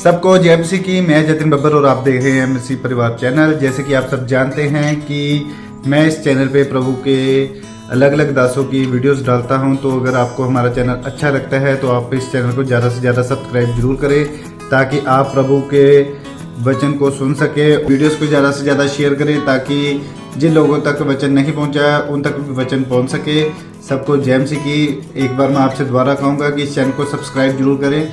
सबको जय मसीह की। मैं जतिन बब्बर और आप देख रहे हैं मसीह परिवार चैनल। जैसे कि आप सब जानते हैं कि मैं इस चैनल पे प्रभु के अलग अलग दासों की वीडियोस डालता हूं, तो अगर आपको हमारा चैनल अच्छा लगता है तो आप इस चैनल को ज़्यादा से ज़्यादा सब्सक्राइब जरूर करें, ताकि आप प्रभु के वचन को सुन सके। वीडियोस को ज़्यादा से ज़्यादा शेयर करें ताकि जिन लोगों तक वचन नहीं पहुंचा उन तक भी वचन पहुंच सके। सबको जय मसीह की। एक बार मैं आपसे दोबारा कहूँगा कि इस चैनल को सब्सक्राइब जरूर करें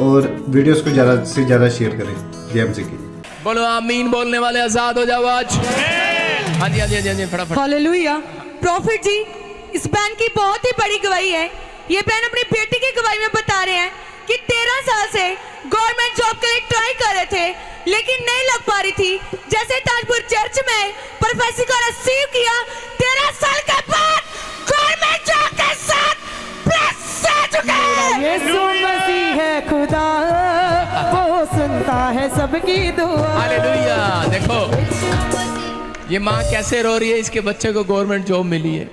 और वीडियोस को ज़्यादा से ज़्यादा शेयर करें। जय मसीह की। बोलो आमीन। बोलने वाले आजाद हो जाओ आज। हाँ जी हाँ जी हाँ जी, फटाफट। हालेलुया। प्रॉफिट जी, इस बहन की बहुत ही बड़ी गवाही है। ये बहन अपनी बेटी की गवाही में बता रहे हैं कि 13 साल से गवर्नमेंट जॉब के लिए ट्राई कर रहे थे लेकिन नहीं लग पा रही थी। जैसे ताजपुर चर्च में प्रोफेसर को रिसीव किया, 13 साल के बाद गवर्नमेंट जॉब के साथ प्लस आ चुका है। यीशु मसीह है खुदा, वो सुनता है सबकी दुआ। हालेलुया। देखो ये माँ कैसे रो रही है, इसके बच्चे को गवर्नमेंट जॉब मिली है।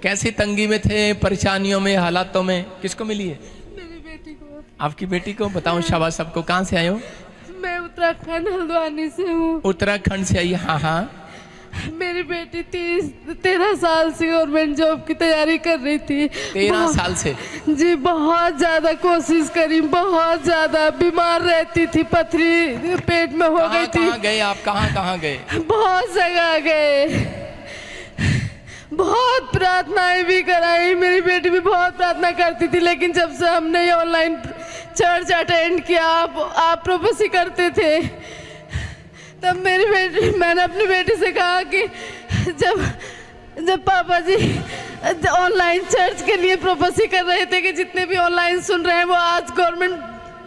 कैसी तंगी में थे, परेशानियों में, हालातों में। किसको मिली है? मेरी बेटी को। आपकी बेटी को। बताओ शाबाश सबको। कहाँ से आए हो? मैं उत्तराखंड हल्द्वानी से हूँ। उत्तराखंड से आई। हाँ हाँ। मेरी बेटी 13 साल से गवर्नमेंट जॉब की तैयारी कर रही थी। 13 साल से? जी, बहुत ज्यादा कोशिश करी, बहुत ज्यादा बीमार रहती थी, पथरी पेट में हो गई थी। कहाँ गए आप? कहाँ गए? बहुत जगह गए, बहुत प्रार्थनाएं भी कराई। मेरी बेटी भी बहुत प्रार्थना करती थी, लेकिन जब से हमने ये ऑनलाइन चर्च अटेंड किया, आप प्रोफेसी करते थे, तब मैंने अपनी बेटी से कहा कि जब पापा जी ऑनलाइन चर्च के लिए प्रोफेसी कर रहे थे कि जितने भी ऑनलाइन सुन रहे हैं वो आज गवर्नमेंट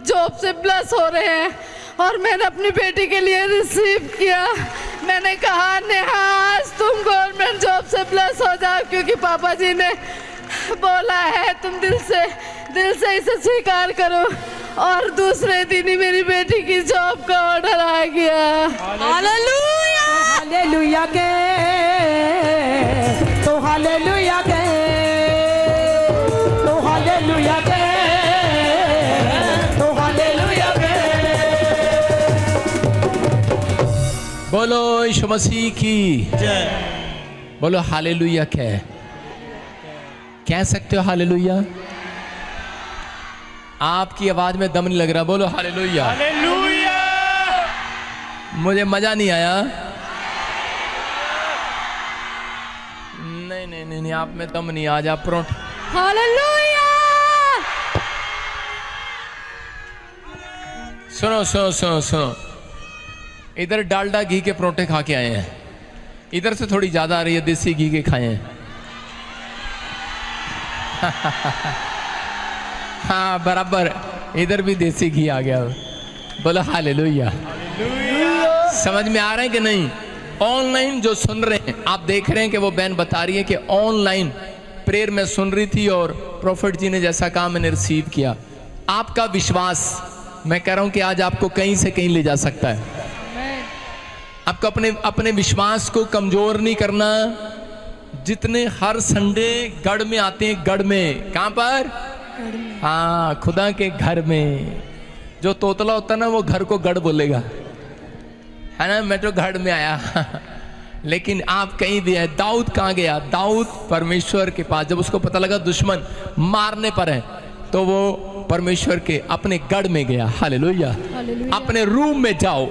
जॉब से ब्लेस हो रहे हैं, और मैंने अपनी बेटी के लिए रिसीव किया। मैंने कहा नेहा, आज तुम गवर्नमेंट जॉब से ब्लेस हो जाओ, क्योंकि पापा जी ने बोला है तुम दिल से इसे स्वीकार करो। और दूसरे दिन ही मेरी बेटी की जॉब का ऑर्डर आ गया। हालेलुया। हालेलुया के, तो हालेलुया के, तो हालेलुया के, तो हालेलुया के। बोलो यीशु मसीह की जय। बोलो हालेलुया। कह सकते हो हालेलुया? आपकी आवाज में दम नहीं लग रहा। बोलो हालेलुया। हालेलुया। मुझे मजा नहीं आया। नहीं, आप में दम नहीं। आज आप प्रोट। हालेलुया। सुनो। इधर डालडा घी के परोठे खा के आए हैं, इधर से थोड़ी ज्यादा आ रही है, देसी घी के खाए हैं। हाँ बराबर, इधर भी देसी घी आ गया। बोलो हालेलुया। समझ में आ रहा है कि नहीं? ऑनलाइन जो सुन रहे हैं, आप देख रहे हैं कि वो बहन बता रही है कि ऑनलाइन प्रेयर में सुन रही थी और प्रॉफिट जी ने जैसा कहा मैंने रिसीव किया। आपका विश्वास, मैं कह रहा हूं कि आज आपको कहीं से कहीं ले जा सकता है। आपको अपने विश्वास को कमजोर नहीं करना। जितने हर संडे गढ़ में आते हैं, गढ़ में, कहां पर? हाँ, खुदा के घर में। जो तोतला होता है ना, वो घर को गढ़ बोलेगा, है ना। मैं तो गढ़ में आया लेकिन आप कहीं भी है। दाऊद कहाँ गया? दाऊद परमेश्वर के पास। जब उसको पता लगा दुश्मन मारने पर है, तो वो परमेश्वर के अपने गढ़ में गया। हालेलुया। अपने रूम में जाओ,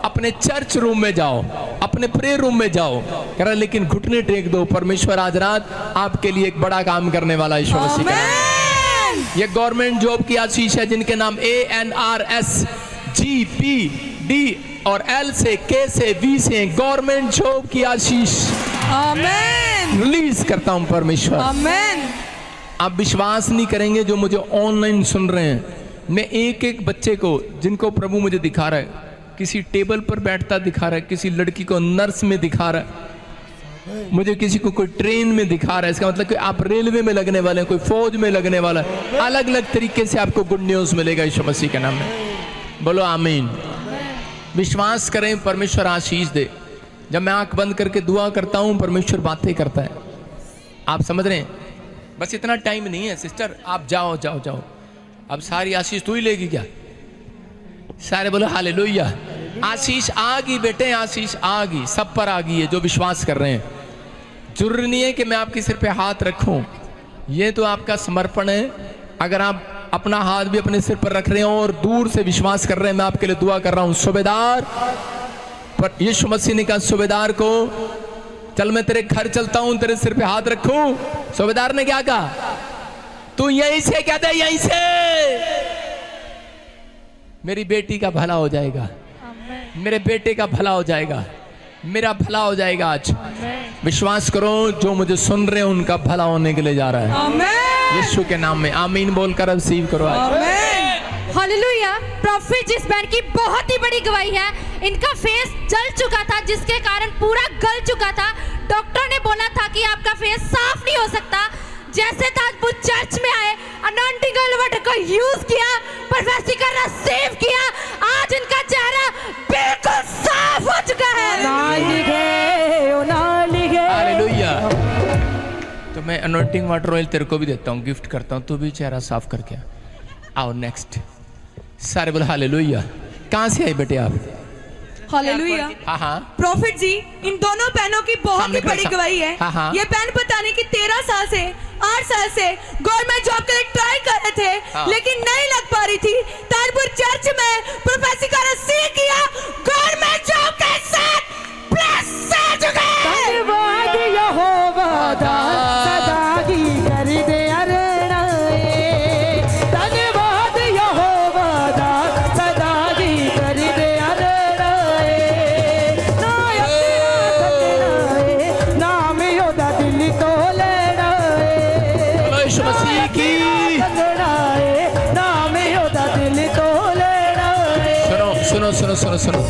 अपने चर्च रूम में जाओ, अपने प्रेयर रूम में जाओ। कह रहा लेकिन घुटने टेक दो, परमेश्वर आज रात आपके लिए एक बड़ा काम करने वाला है। यीशु मसीह का नाम। ये गवर्नमेंट जॉब की आशीष है, जिनके नाम ANRS GPD और L से, K से, V से, गवर्नमेंट जॉब की आशीष आमीन। रिलीज करता हूं परमेश्वर। आमीन। आप विश्वास नहीं करेंगे जो मुझे ऑनलाइन सुन रहे हैं। मैं एक बच्चे को, जिनको प्रभु मुझे दिखा रहा है, किसी टेबल पर बैठता दिखा रहा है, किसी लड़की को नर्स में दिखा रहा है, मुझे किसी को कोई ट्रेन में दिखा रहा है। इसका मतलब कि आप रेलवे में लगने वाले हैं, कोई फौज में लगने वाला है। अलग अलग तरीके से आपको गुड न्यूज मिलेगा यीशु मसीह के नाम में। बोलो आमीन। विश्वास करें, परमेश्वर आशीष दे। जब मैं आंख बंद करके दुआ करता हूं, परमेश्वर बातें करता है। आप समझ रहे हैं? बस इतना टाइम नहीं है सिस्टर, आप जाओ। अब सारी आशीष तू ही लेगी क्या? सारे बोलो हालेलुया। आशीष आ गई बेटे, आशीष आ गई, सब पर आ गई है जो विश्वास कर रहे हैं। जरूरी नहीं है कि मैं आपके सिर पे हाथ रखूं, ये तो आपका समर्पण है। अगर आप अपना हाथ भी अपने सिर पर रख रहे हैं और दूर से विश्वास कर रहे हैं, मैं आपके लिए दुआ कर रहा हूं। सूबेदार, पर यीशु मसीह ने कहा सूबेदार को, चल मैं तेरे घर चलता हूं, तेरे सिर पे हाथ रखूं। सूबेदार ने क्या कहा? तू यहीं से कहता है, यहीं से मेरी बेटी का भला हो जाएगा, मेरे बेटे का भला हो जाएगा, मेरा भला हो जाएगा। आज विश्वास करो, जो मुझे सुन रहे हैं उनका भला होने के लिए जा रहा है। आमीन। यीशु के नाम में आमीन बोलकर रिसीव करो आज। हालेलुया। प्रॉफिट जिस बैंड की बहुत ही बड़ी गवाही है, इनका फेस जल चुका था जिसके कारण पूरा गल चुका था। डॉक्टर ने बोला था कि आपका फेस साफ नहीं हो सकता। जैसे था वो चर्च में आए, अनॉइंटिंग ऑयल वाटर का यूज किया, प्रोफेसी का रिसीव किया, आज इनका चेहरा बिल्कुल साफ हो चुका है। हालेलुया। तो मैं अनॉइंटिंग वाटर ऑयल तेरे को भी देता हूँ, गिफ्ट करता हूँ, तू भी चेहरा साफ करके आओ। नेक्स्ट सारे बोलो हालेलुया। कहाँ से आए बेटे आप? हालेलुया। हाँ प्रॉफिट जी, इन दोनों बहनों की बहुत सामने ही बड़ी खड़े- गवाही है। हाँ। ये बहन बताने की 13 साल से 8 साल से गवर्नमेंट जॉब के लिए ट्राई कर रहे थे, हाँ। लेकिन नहीं लग पा रही थी। ताजपुर चर्च में प्रोफेसी का रिसीव किया, गवर्नमेंट जॉब के साथ प्लस से जुड़े। धन्यवाद यहोवा दा सदा की कर दे अरणाए। धन्यवाद यहोवा दा सदा की कर दे अरणाए। नाम योदा दिल तो लेनाए। बोलो यीशु मसीह की। नाम योदा दिल तो लेनाए। सुनो सुनो सुनो सुनो सुनो,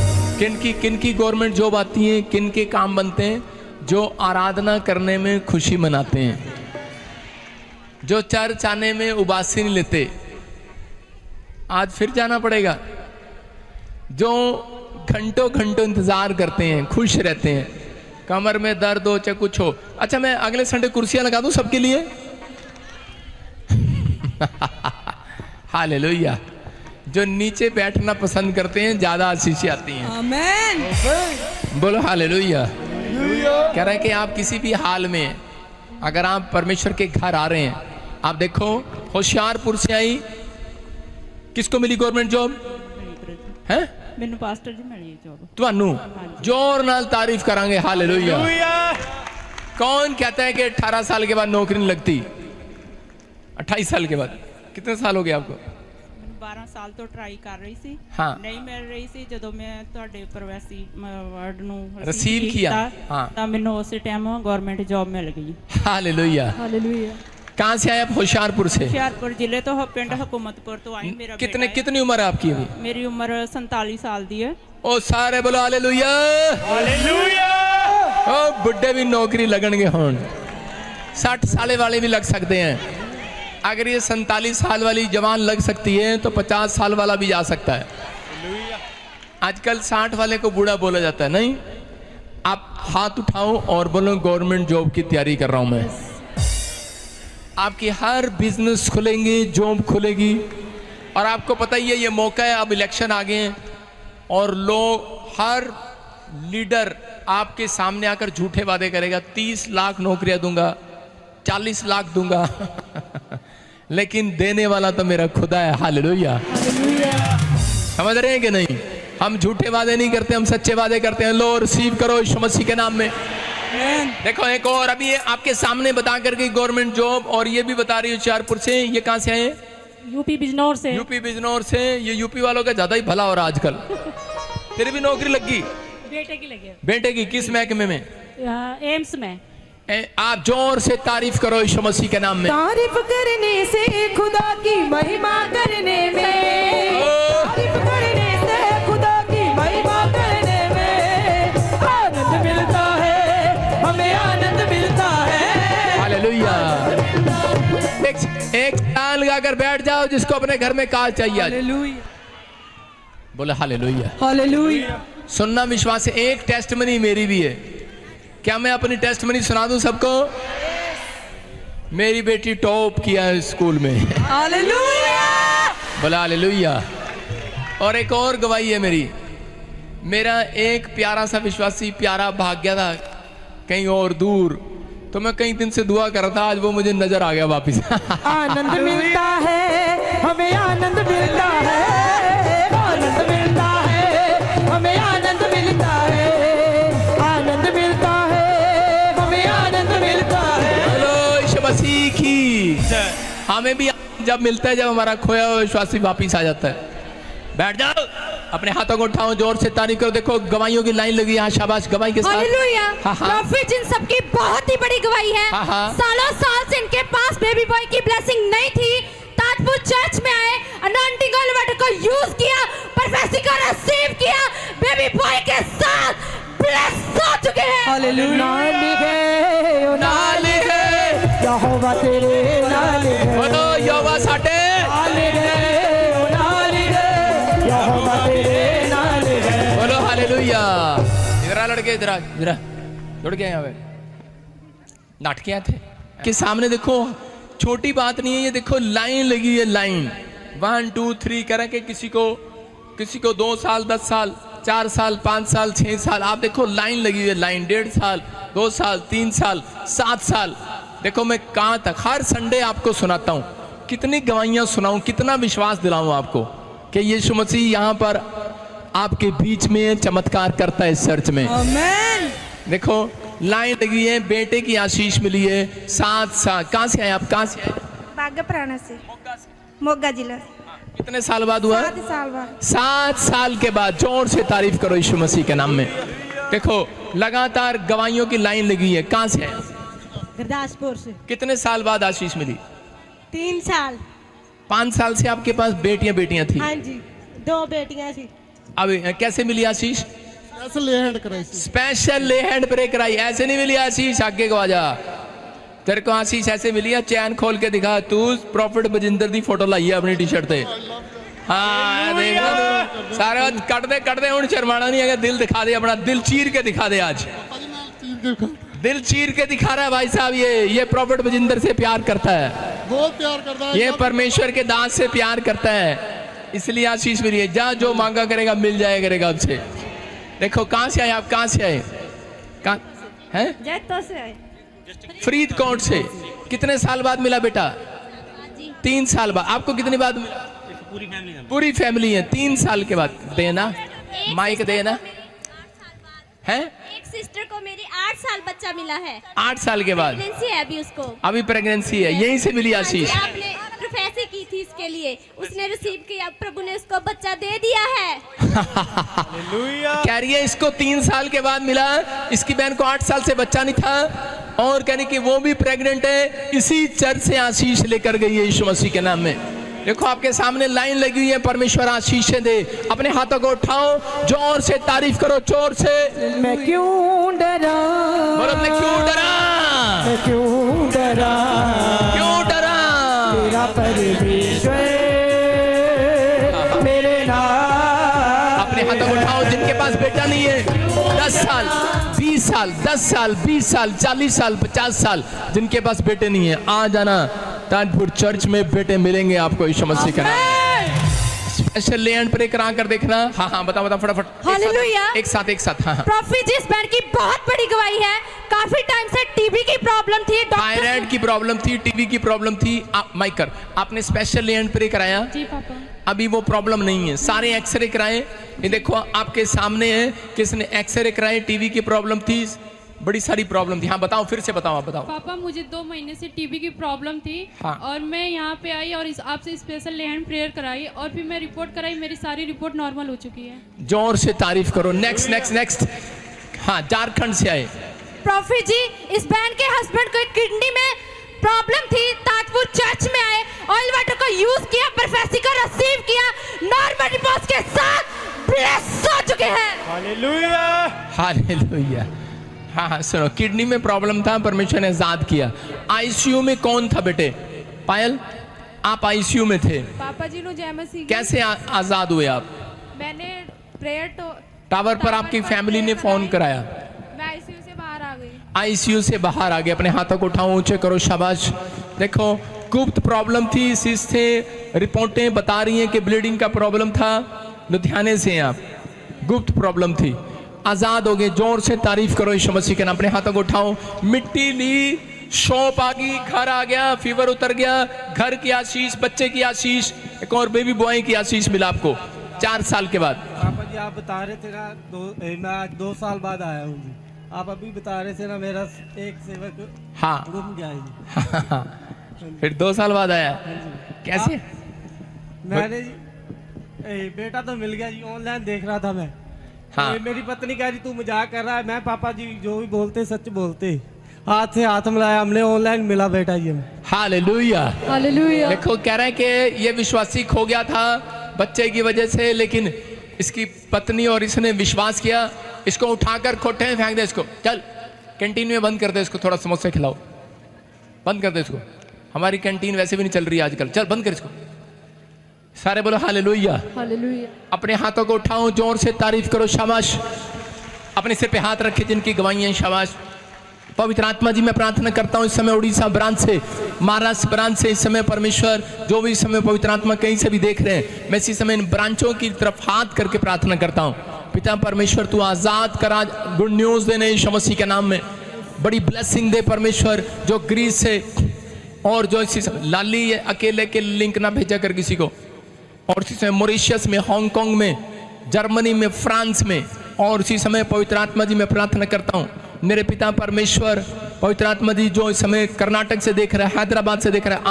किन की गवर्नमेंट जॉब आती है, किन के काम बनते हैं? जो आराधना करने में खुशी मनाते हैं, जो चर्च आने में उबासी नहीं लेते। आज फिर जाना पड़ेगा। जो घंटों घंटों इंतजार करते हैं, खुश रहते हैं, कमर में दर्द हो चाहे कुछ हो। अच्छा, मैं अगले संडे कुर्सियां लगा दूं सबके लिए? हालेलुया। जो नीचे बैठना पसंद करते हैं, ज्यादा आशीषें आती हैं। आमीन। बोलो हालेलुया। कह रहे हैं कि आप किसी भी हाल में अगर आप परमेश्वर के घर आ रहे हैं, आप देखो होशियारपुर से आई, किसको मिली गवर्नमेंट जॉब है? ਮੈਨੂੰ ਪਾਸਟਰ ਜੀ ਮਿਲੀ ਜੋਬ। ਤੁਹਾਨੂੰ जोर नाल तारीफ करांगे। हालेलुया। कौन कहता है कि 18 साल के बाद नौकरी नहीं लगती? 28 साल के बाद? कितने साल हो गए आपको? ਮੈਨੂੰ 12 ਸਾਲ ਤੋਂ ਟਰਾਈ ਕਰ ਰਹੀ ਸੀ, ਹਾਂ। ਨਹੀਂ ਮਿਲ ਰਹੀ ਸੀ। ਜਦੋਂ ਮੈਂ ਤੁਹਾਡੇ ਪ੍ਰਵਾਸੀ ਵਰਡ ਨੂੰ Receive किया, ਹਾਂ। ਤਾਂ ਮੈਨੂੰ ਉਸੇ ਟਾਈਮ ਗਵਰਨਮੈਂਟ ਜੌਬ ਮਿਲ ਗਈ। हालेलुया। ਹਾਲੇਲੂਇਆ। कहाँ से आए आप? होशियारपुर से। ਹੁਸ਼ਿਆਰਪੁਰ ਜ਼ਿਲ੍ਹੇ ਤੋਂ ਪਿੰਡ ਹਕੂਮਤਪੁਰ ਤੋਂ ਆਈ। ਮੇਰਾ कितने ਬੇਟਾ ਹੈ। कितनी उम्र है आपकी अभी? ਮੇਰੀ ਉਮਰ 47 ਸਾਲ ਦੀ ਹੈ। ओ सारे बोलो हालेलुया। हालेलुया। ओ बुढ़े भी नौकरी लगणगे होण, 60 साल वाले भी लग सकते हैं। अगर ये 47 साल वाली जवान लग सकती है तो 50 साल वाला भी जा सकता है। आजकल 60 वाले को बूढ़ा बोला जाता है, नहीं? आप हाथ उठाओ और बोलो गवर्नमेंट जॉब की तैयारी कर रहा हूं मैं। आपकी हर बिजनेस खुलेंगे, जॉब खुलेगी। और आपको पता ही है ये मौका है, अब इलेक्शन आ गए हैं और लोग, हर लीडर आपके सामने आकर झूठे वादे करेगा। 30 लाख नौकरियां दूंगा, 40 लाख दूंगा। लेकिन देने वाला तो मेरा खुदा है। हालेलुया। समझ रहे हैं कि नहीं? हम झूठे वादे नहीं करते, हम सच्चे वादे करते हैं। लो रिसीव करो यीशु मसीह के नाम में। देखो एक और अभी आपके सामने बता कर गई गवर्नमेंट जॉब, और ये भी बता रही है होशियारपुर से। ये कहाँ से आए? यूपी बिजनौर से। यूपी बिजनौर से। ये यूपी वालों का ज्यादा ही भला हो रहा आजकल। तेरी भी नौकरी लगी? बेटे की लगे। बेटे की किस महकमे में? एम्स में। आप जोर से तारीफ करो यीशु मसीह के नाम में। तारीफ करने से खुदा की महिमा करने में, तारीफ करने से खुदा की महिमा करने में आनंद मिलता है, हमें आनंद मिलता है। हालेलुया। एक ताल लगाकर बैठ जाओ जिसको अपने घर में कार चाहिए। हालेलुया। बोले हालेलुया। हालेलुया। सुनना विश्वास है। एक टेस्टमनी मेरी भी है। क्या मैं अपनी टेस्टमनी सुना दूं सबको? मेरी बेटी टॉप किया है स्कूल में। हालेलुया। बोला हालेलुया। और एक और गवाही है मेरी। मेरा एक प्यारा सा विश्वासी प्यारा भाग गया था कहीं और दूर, तो मैं कई दिन से दुआ कर रहा था, आज वो मुझे नजर आ गया वापिस। आनंद मिलता है हमें, आनंद मिलता है, आनंद मिलता है हमें, आनंद मिलता है, आनंद मिलता है हमें, आनंद मिलता है। बोलो यीशु मसीह की। हमें भी जब मिलता है, जब हमारा खोया हुआ विश्वासी वापिस आ जाता है। बैठ जाओ, अपने हाथों को उठाओ, जोर से तारीफ करो। देखो गवाहियों की लाइन लगी है, शाबाश गवाही के साथ। हालेलुया। हाँ, हाँ। प्रॉफिट जिन सबकी बहुत ही बड़ी गवाही है। हाँ, हाँ। सालों साल से इनके पास बेबी बॉय की ब्लेसिंग नहीं थी। ताजपुर चर्च में आए, अनॉइंटिंग ऑयल वाटर को यूज किया, प्रोफेसी को रिसीव किया, बेबी बॉय के साथ ब्लेस हो चुके हैं। हालेलुया। नाल है यहोवा तेरे नाल है, बोलो यहोवा साटे। यहोवा तेरे नाल है। बोलो हालेलुया। इधर आ लड़के, इधर आ, इधर आ, जुड़ गए यहाँ पे नाटकिया थे के सामने। देखो छोटी बात नहीं है ये, देखो लाइन लगी है, लाइन 1 2 3 करें कि किसी को 2 साल 10 साल 4 साल 5 साल 6 साल। आप देखो लाइन लगी है, लाइन 1.5 साल 2 साल 3 साल 7 साल। देखो मैं कहाँ तक हर संडे आपको सुनाता हूँ, कितनी गवाहियाँ सुनाऊँ, कितना विश्वास दिलाऊँ आपको कि यीशु मसीह यहाँ पर आपके बीच में चमत्कार करता है इस चर्च में। आमेन। देखो लाइन लगी है, बेटे की आशीष मिली है 7 साल। कहाँ से आए आप, कहाँ से आए? बागा प्राणा से, मोगा जिला। कितने साल बाद हुआ? 7 साल बाद। 7 साल के बाद। जोर से तारीफ करो यीशु मसीह के नाम में। देखो लगातार गवाहियों की लाइन लगी है। कहाँ से आए? गुरदासपुर से। कितने साल बाद आशीष मिली? 3 साल। 5 साल से आपके पास बेटियां थी? हाँ जी, 2 बेटियां थी। अब कैसे मिली आशीष? स्पेशल ले हैंड ब्रेक कराई। ऐसे नहीं मिली आशीष, आगे को आजा। तेरे को आशीष ऐसे मिली है, चैन खोल के दिखा। तू प्रॉफिट बजिंदर दी फोटो लाई है अपनी टी शर्ट पे। हाँ देख लो सारे कट दे हूं, शर्माना नहीं है। दिल दिखा दे अपना, दिल चीर के दिखा दे। आज दिल चीर के दिखा रहा है भाई साहब। ये प्रॉफिट बजिंदर से प्यार करता है, बहुत प्यार करता है। ये परमेश्वर के दास से प्यार करता है, इसलिए आशीष मिली है। जा जो मांगा करेगा मिल जाया करेगा आपसे। देखो कहाँ से आए आप, कहाँ से आए? कहाँ हैं? जैतो से आए। फरीदकोट से। कितने साल बाद मिला बेटा? 3 साल बाद। आपको कितने बाद मिला? पूरी फैमिली है। 3 साल के बाद। देना माइक देना है। एक सिस्टर को मेरी 8 साल बच्चा मिला है। 8 साल के बाद प्रेगनेंसी है अभी उसको। अभी प्रेगनेंसी है, यहीं से मिली आशीष। हाँ जी, आपने प्रोफेसी की थी इसके लिए, उसने रिसीव किया, प्रभु ने उसको बच्चा दे दिया है। कह रही है इसको 3 साल के बाद मिला, इसकी बहन को 8 साल से बच्चा नहीं था, और कह रही कि वो भी प्रेग्नेंट है। इसी चर्च से आशीष लेकर गई है यीशु मसीह के नाम में। देखो आपके सामने लाइन लगी हुई है, परमेश्वर आशीष दे। अपने हाथों को उठाओ, जोर से तारीफ करो, जोर से। मैं क्यों डरा, बोलो मैं क्यों डरा, मैं क्यों डरा, क्यों डरा? तेरा परमेश्वर मेरे नाम। अपने हाथों को उठाओ जिनके पास बेटा नहीं है। 10 साल 20 साल 10 साल 20 साल 40 साल 50 साल जिनके पास बेटे नहीं है, आ जाना ताजपुर चर्च में, बेटे मिलेंगे आपको यीशु मसीह का नाम। स्पेशल ले एंड प्रे करा कर देखना। हाँ बताओ फटाफट। हालेलुया। एक साथ हाँ। प्रॉफिट जिस बैंड की बहुत बड़ी गवाही है। काफी टाइम से टीबी की प्रॉब्लम थी, थायराइड की प्रॉब्लम थी, टीबी की प्रॉब्लम थी। माइकर आपने स्पेशल ले एंड प्रे कराया? जी पापा। अभी वो प्रॉब्लम नहीं है। सारे एक्सरे कराए, ये देखो आपके सामने है। किसने एक्सरे कराए? टीबी की प्रॉब्लम थी, बड़ी सारी प्रॉब्लम थी। हाँ बताओ, फिर से बताओ, आप बताओ। पापा मुझे 2 महीने से टीबी की प्रॉब्लम थी। हाँ। और मैं यहाँ पे आई और आपसे स्पेशल ले हैंड प्रेयर कराई, और फिर मैं रिपोर्ट कराई, मेरी सारी रिपोर्ट नॉर्मल हो चुकी है। जोर से तारीफ करो। नेक्स्ट। हाँ झारखंड से आए। प्रॉफिट जी, इस बैंड के हस्बैंड को किडनी में प्रॉब्लम थी, ताजपुर चर्च में आए, ऑयल वाटर को यूज किया, प्रोफेसी को रिसीव किया, नॉर्मल रिपोर्ट्स के साथ ब्लेस हो चुके हैं। हालेलुया। हाँ सुनो, किडनी में प्रॉब्लम था, परमेश्वर ने आजाद किया। आईसीयू में कौन था बेटे? पायल, आप आईसीयू में थे। पापा जी नो जय मसीह। कैसे आजाद हुए आप? मैंने प्रेयर टावर पर आपकी फैमिली ने फोन कराया, मैं आईसीयू से बाहर आ गई। आईसीयू से बाहर आ गए। अपने हाथों को उठाओ, ऊंचे करो, शाबाश। देखो गुप्त प्रॉब्लम थी, सिस्ट थे, रिपोर्टें बता रही हैं कि ब्लीडिंग का प्रॉब्लम था, लुधियाने से हैं आप, गुप्त प्रॉब्लम थी, आजाद हो गए। जोर से तारीफ करो यीशु मसीह के नाम। अपने हाथों को उठाओ। मिट्टी ली, शॉप आ गई, घर आ गया, फीवर उतर गया, घर की आशीष, बच्चे की आशीष, एक और बेबी बॉय की आशीष मिला आपको 4 साल के बाद। पापा जी आप बता रहे थे ना मैं आज 2 साल बाद आया हूँ जी। आप अभी बता रहे थे ना मेरा एक सेवक हाँ गुम गया जी। फिर 2 साल बाद आया, कैसे? मैंने जी बेटा तो मिल गया जी, ऑनलाइन देख रहा था मैं। हाँ। मेरी पत्नी कह रही तू मजाक कर रहा है। मैं पापा जी जो भी बोलते सच बोलते। हाथ से हाथ मिलाया, हमने ऑनलाइन मिला बेटा जी हमें। हालेलुया। हालेलुया। देखो कह रहे हैं कि ये विश्वासी खो गया था बच्चे की वजह से, लेकिन इसकी पत्नी और इसने विश्वास किया। इसको उठाकर खोटे में फेंक दे, इसको चल कैंटीन में बंद कर दे, इसको थोड़ा समोसे खिलाओ, बंद कर दे इसको। हमारी कैंटीन वैसे भी नहीं चल रही आजकल, चल बंद कर इसको। सारे बोलो हालेलुया। हालेलुया। अपने हाथों को उठाओ, जोर से तारीफ करो, शाबाश। अपने सिर पे हाथ रखे जिनकी गवाहियां, शाबाश। पवित्र आत्मा जी मैं प्रार्थना करता हूँ इस समय उड़ीसा ब्रांच से, महाराष्ट्र ब्रांच से, इस समय परमेश्वर जो भी इस समय पवित्र आत्मा कहीं से भी देख रहे हैं, मैं इसी समय इन ब्रांचों की तरफ हाथ करके प्रार्थना करता हूँ। पिता परमेश्वर तू आजाद करा, गुड न्यूज देने यीशु मसीह के नाम में, बड़ी ब्लेसिंग दे परमेश्वर। जो ग्रीस से और जो इसी लाली ये अकेले के लिंक ना भेजा कर किसी को, और इसी समय मॉरिशस में, हांगकांग में, जर्मनी में, फ्रांस में, और इसी समय पवित्र आत्मा जी मैं प्रार्थना करता हूँ मेरे पिता परमेश्वर, पवित्र आत्मा जी जो इस समय कर्नाटक से देख रहा है, हैदराबाद से देख रहा है,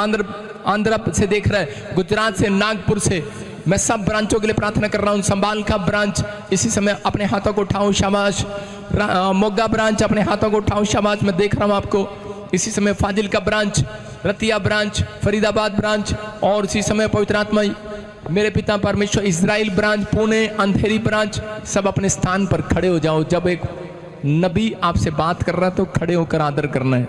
आंध्र से देख रहा है, गुजरात से, नागपुर से, मैं सब ब्रांचों के लिए प्रार्थना कर रहा हूँ। संभाल का ब्रांच इसी समय अपने हाथों को उठाओ, शाबाश। मोगा ब्रांच अपने हाथों को उठाओ, शाबाश। मैं देख रहा हूँ आपको इसी समय। फाजिल का branch, Ratia branch, Faridabad branch, और इसी समय पवित्र आत्मा मेरे पिता परमेश्वर इजराइल ब्रांच, पुणे, अंधेरी ब्रांच, सब अपने स्थान पर खड़े हो जाओ। जब एक नबी आपसे बात कर रहा है तो खड़े होकर आदर करना है।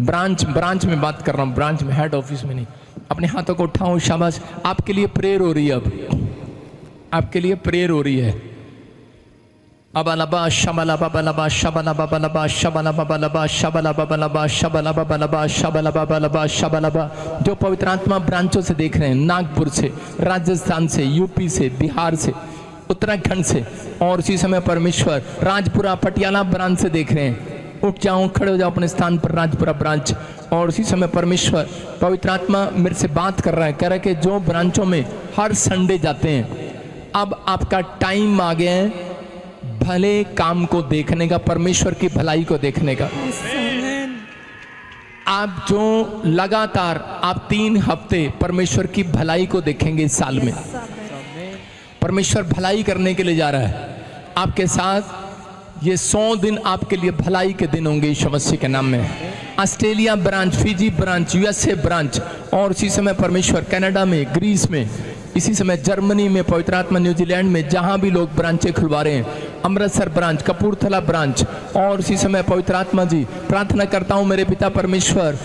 ब्रांच में बात कर रहा हूँ, ब्रांच में, हेड ऑफिस में नहीं। अपने हाथों को उठाओ, शाबाश। आपके लिए प्रेयर हो रही है, अब आपके लिए प्रेयर हो रही है। अबलबा शबला बबलबा शबला बबलबा शबला बबलबा शबला बबलबा शबला बबलबा शबला बबलबा शबलबा, जो पवित्र आत्मा ब्रांचों से देख रहे हैं, नागपुर से, राजस्थान से, यूपी से, बिहार से, उत्तराखंड से, और उसी समय परमेश्वर राजपुरा पटियाला ब्रांच से देख रहे हैं, उठ जाओ, खड़े हो जाओ अपने स्थान पर, राजपुरा ब्रांच। और उसी समय परमेश्वर पवित्र आत्मा मेरे से बात कर रहा है, कह रहा है कि जो ब्रांचों में हर संडे जाते हैं, अब आपका टाइम आ गया है भले काम को देखने का, परमेश्वर की भलाई को देखने का। आप जो लगातार आप 3 हफ्ते परमेश्वर की भलाई को देखेंगे इस साल में। परमेश्वर भलाई करने के लिए जा रहा है आपके साथ। ये 100 दिन आपके लिए भलाई के दिन होंगे यीशु मसीह के नाम में। Australia branch, Fiji branch, USA branch, और इसी समय परमेश्वर कनाडा में, ग्रीस में, इसी समय जर्मनी में, पवित्र आत्मा न्यूजीलैंड में, जहां भी लोग ब्रांचें खुलवा रहे हैं, अमृतसर ब्रांच, कपूरथला ब्रांच, और इसी समय पवित्र आत्मा जी प्रार्थना करता हूं मेरे पिता परमेश्वर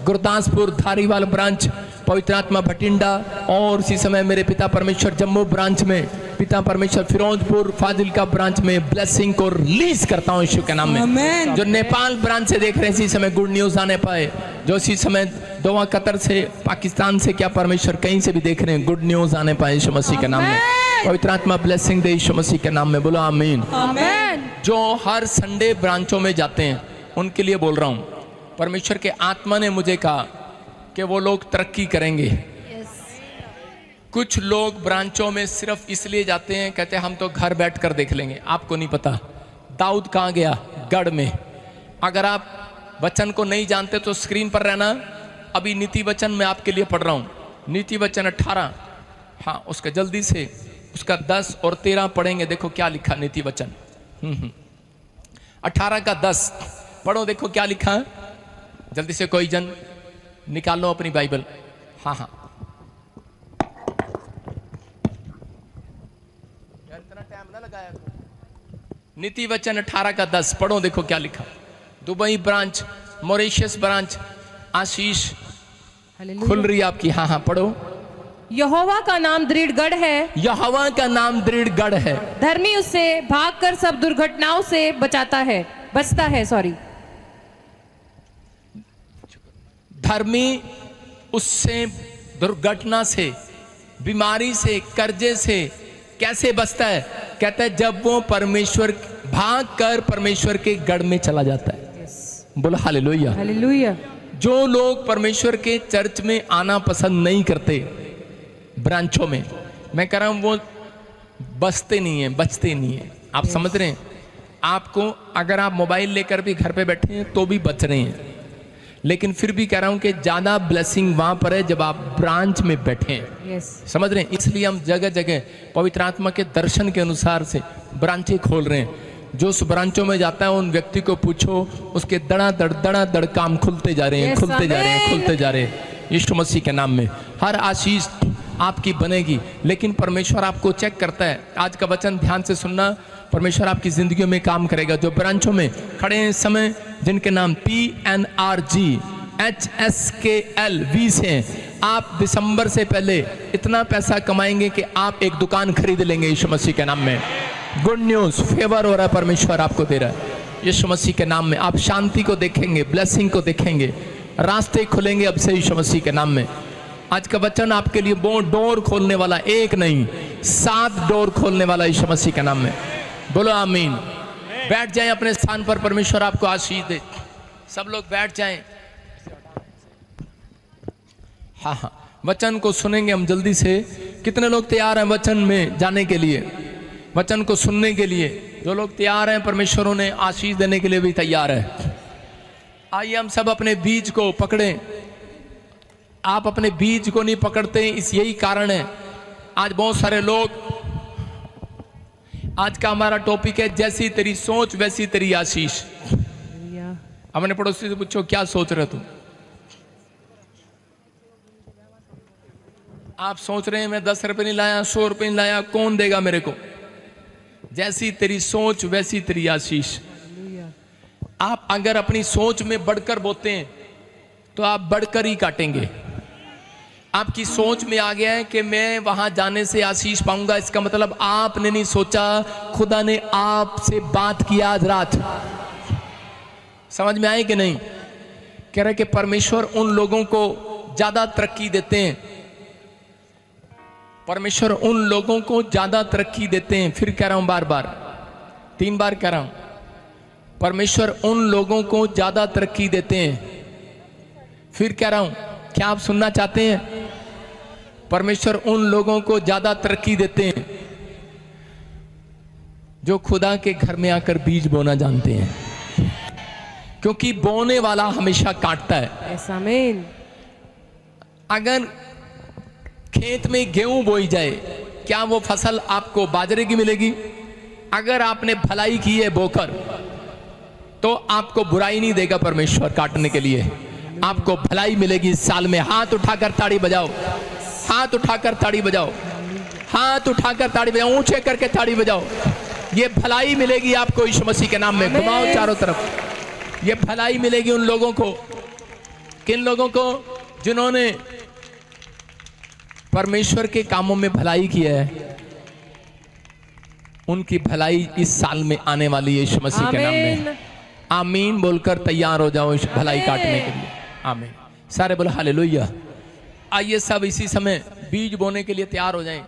गुरदासपुर, धारीवाल ब्रांच, पवित्र आत्मा भटिंडा, और इसी समय मेरे पिता परमेश्वर जम्मू ब्रांच में, पिता परमेश्वर फिरोजपुर, फाजिल का ब्रांच में ब्लेसिंग को रिलीज करता हूं यीशु के नाम में। जो नेपाल ब्रांच से देख रहे हैं इसी समय गुड न्यूज आने पाए, जो इसी समय दोहा, कतर से, पाकिस्तान से, क्या परमेश्वर कहीं से भी देख रहे हैं, गुड न्यूज आने पाए यीशु मसीह के नाम में। पवित्र आत्मा ब्लेसिंग दे यीशु मसीह के नाम में, बोलो आमीन। जो हर संडे ब्रांचों में जाते हैं उनके लिए बोल रहा हूँ, परमेश्वर के आत्मा ने मुझे कहा कि वो लोग तरक्की करेंगे। कुछ लोग ब्रांचों में सिर्फ इसलिए जाते हैं, कहते हैं हम तो घर बैठ कर देख लेंगे। आपको नहीं पता दाऊद कहाँ गया, गढ़ में। अगर आप वचन को नहीं जानते तो स्क्रीन पर रहना, अभी नीति वचन में आपके लिए पढ़ रहा हूँ। नीति वचन 18, हाँ उसका जल्दी से उसका 10 और 13 पढ़ेंगे। देखो क्या लिखा नीति वचन 18 का 10 पढ़ो, देखो क्या लिखा है। जल्दी से कोई जन निकाल लो अपनी बाइबल। हाँ हाँ यार इतना टाइम ना लगाया। नीति वचन 18 का 10 पढ़ो, देखो क्या लिखा। दुबई ब्रांच, मॉरिशस ब्रांच, आशीष खुल रही है आपकी। हाँ हाँ पढ़ो। यहोवा का नाम दृढ़ गढ़ है, यहोवा का नाम दृढ़ गढ़ है, धर्मी उससे भागकर सब दुर्घटनाओं से बचता है। धर्मी उससे, दुर्घटना से, बीमारी से, कर्जे से, कैसे बचता है? कहता है जब वो परमेश्वर भाग कर परमेश्वर के गढ़ में चला जाता है। बोलो हालेलुया। हालेलुया। जो लोग परमेश्वर के चर्च में आना पसंद नहीं करते, ब्रांचों में, मैं कह रहा हूं वो बचते नहीं है, बचते नहीं है। आप समझ रहे हैं? आपको अगर आप मोबाइल लेकर भी घर पे बैठे हैं तो भी बच रहे हैं, लेकिन फिर भी कह रहा हूं कि ज्यादा ब्लेसिंग वहां पर है जब आप ब्रांच में बैठे हैं। समझ रहे हैं? इसलिए हम जगह जगह पवित्र आत्मा के दर्शन के अनुसार से ब्रांचें खोल रहे हैं। जो उस ब्रांचों में जाता है उन व्यक्ति को पूछो, उसके दड़ा दड़ काम खुलते जा रहे हैं, खुलते जा रहे हैं, खुलते जा रहे हैं। यीशु मसीह के नाम में हर आशीष आपकी बनेगी। लेकिन परमेश्वर आपको चेक करता है। आज का वचन ध्यान से सुनना, परमेश्वर आपकी जिंदगियों में काम करेगा। जो ब्रांचों में खड़े हैं इस समय, जिनके नाम PNRG HSKL 20 हैं, आप दिसंबर से पहले इतना पैसा कमाएंगे कि आप एक दुकान खरीद लेंगे यीशु मसीह के नाम में। गुड न्यूज, फेवर हो रहा है, परमेश्वर आपको दे रहा है यीशु मसीह के नाम में। आप शांति को देखेंगे, ब्लेसिंग को देखेंगे, रास्ते खुलेंगे अब से यीशु मसीह के नाम में। आज का वचन आपके लिए वो डोर खोलने वाला, एक नहीं 7 डोर खोलने वाला यीशु मसीह के नाम में। बोलो आमीन। बैठ जाएं अपने स्थान पर, परमेश्वर आपको आशीष दे। सब लोग बैठ जाएं। हाँ, वचन को सुनेंगे हम जल्दी से। कितने लोग तैयार हैं वचन में जाने के लिए, वचन को सुनने के लिए? जो लोग तैयार हैं, परमेश्वर उन्हें आशीष देने के लिए भी तैयार है। आइए हम सब अपने बीज को पकड़ें। आप अपने बीज को नहीं पकड़ते, इस यही कारण है। आज बहुत सारे लोग, आज का हमारा टॉपिक है जैसी तेरी सोच वैसी तेरी आशीष। अपने पड़ोसी से पूछो क्या सोच रहे तुम? आप सोच रहे हैं मैं 10 रुपए नहीं लाया, 100 रुपए नहीं लाया, कौन देगा मेरे को? जैसी तेरी सोच वैसी तेरी आशीष। आप अगर अपनी सोच में बढ़कर बोते हैं तो आप बढ़कर ही काटेंगे। आपकी सोच में आ गया है कि मैं वहां जाने से आशीष पाऊंगा, इसका मतलब आपने नहीं सोचा, खुदा ने आपसे बात किया आज रात। समझ में आए कि नहीं? कह रहे कि परमेश्वर उन लोगों को ज्यादा तरक्की देते हैं, परमेश्वर उन लोगों को ज्यादा तरक्की देते हैं। फिर कह रहा हूं, बार बार 3 बार कह रहा हूं, परमेश्वर उन लोगों को ज्यादा तरक्की देते हैं। फिर कह रहा हूं, क्या आप सुनना चाहते हैं? परमेश्वर उन लोगों को ज्यादा तरक्की देते हैं जो खुदा के घर में आकर बीज बोना जानते हैं, क्योंकि बोने वाला हमेशा काटता है। आमीन। अगर खेत में गेहूं बोई जाए, क्या वो फसल आपको बाजरे की मिलेगी? अगर आपने भलाई की है बोकर, तो आपको बुराई नहीं देगा परमेश्वर काटने के लिए, आपको भलाई मिलेगी इस साल में। हाथ उठाकर ताड़ी बजाओ, हाथ उठाकर ताड़ी बजाओ, हाथ उठाकर ताड़ी बजाओ, ऊंचे करके ताड़ी बजाओ। ये भलाई मिलेगी आपको यीशु मसीह के नाम में। घुमाओ चारों तरफ। ये भलाई मिलेगी उन लोगों को, किन लोगों को? जिन्होंने परमेश्वर के कामों में भलाई किया है, उनकी भलाई इस साल में आने वाली है यीशु मसीह के नाम में। आमीन बोलकर तैयार हो जाओ इस भलाई काटने के लिए। आमीन। सारे बोलो हालेलुया। आइए सब इसी समय बीज बोने के लिए तैयार हो जाएं।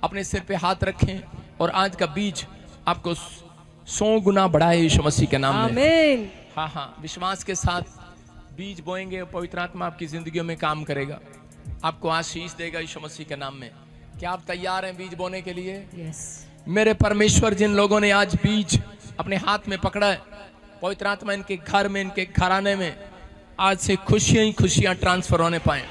अपने सिर पे हाथ रखें और आज का बीज आपको 100 गुना बढ़ाए यीशु मसीह के नाम में। आमीन। हाँ, विश्वास के साथ बीज बोएंगे, पवित्र आत्मा आपकी जिंदगियों में काम करेगा, आपको आशीष देगा यीशु मसीह के नाम में। क्या आप तैयार हैं बीज बोने के लिए? यस। मेरे परमेश्वर, जिन लोगों ने आज बीज अपने हाथ में पकड़ा है, पवित्र आत्मा इनके घर में, इनके घराने में आज से खुशियां ही खुशियां ट्रांसफर होने पाए,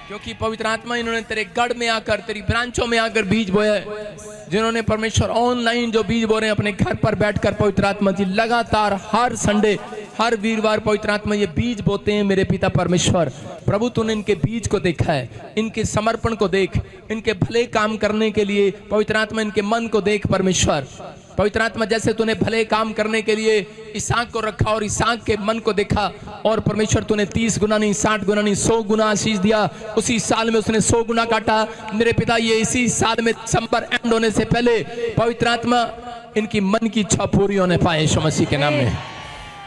क्योंकि पवित्र आत्मा इन्होंने तेरे गढ़ में आकर, तेरी ब्रांचों में आकर बीज बोया है। जिन्होंने परमेश्वर ऑनलाइन जो बीज बो रहे हैं अपने घर पर बैठकर, पवित्र आत्मा जी लगातार हर संडे, हर वीरवार पवित्र आत्मा ये बीज बोते हैं। मेरे पिता परमेश्वर, प्रभु तूने इनके बीज को देखा है, इनके समर्पण को देख, इनके भले काम करने के लिए पवित्र आत्मा इनके मन को देख परमेश्वर। पवित्र आत्मा जैसे तूने भले काम करने के लिए इसहाक को रखा और इसहाक के मन को देखा, और परमेश्वर तूने 30 गुना नहीं, 60 गुना नहीं, 100 गुना आशीष दिया। उसी साल में उसने 100 गुना काटा। मेरे पिता, ये इसी साल में दिसंबर एंड होने से पहले पवित्र आत्मा इनकी मन की इच्छा पूरी होने पाए यीशु मसीह के नाम में।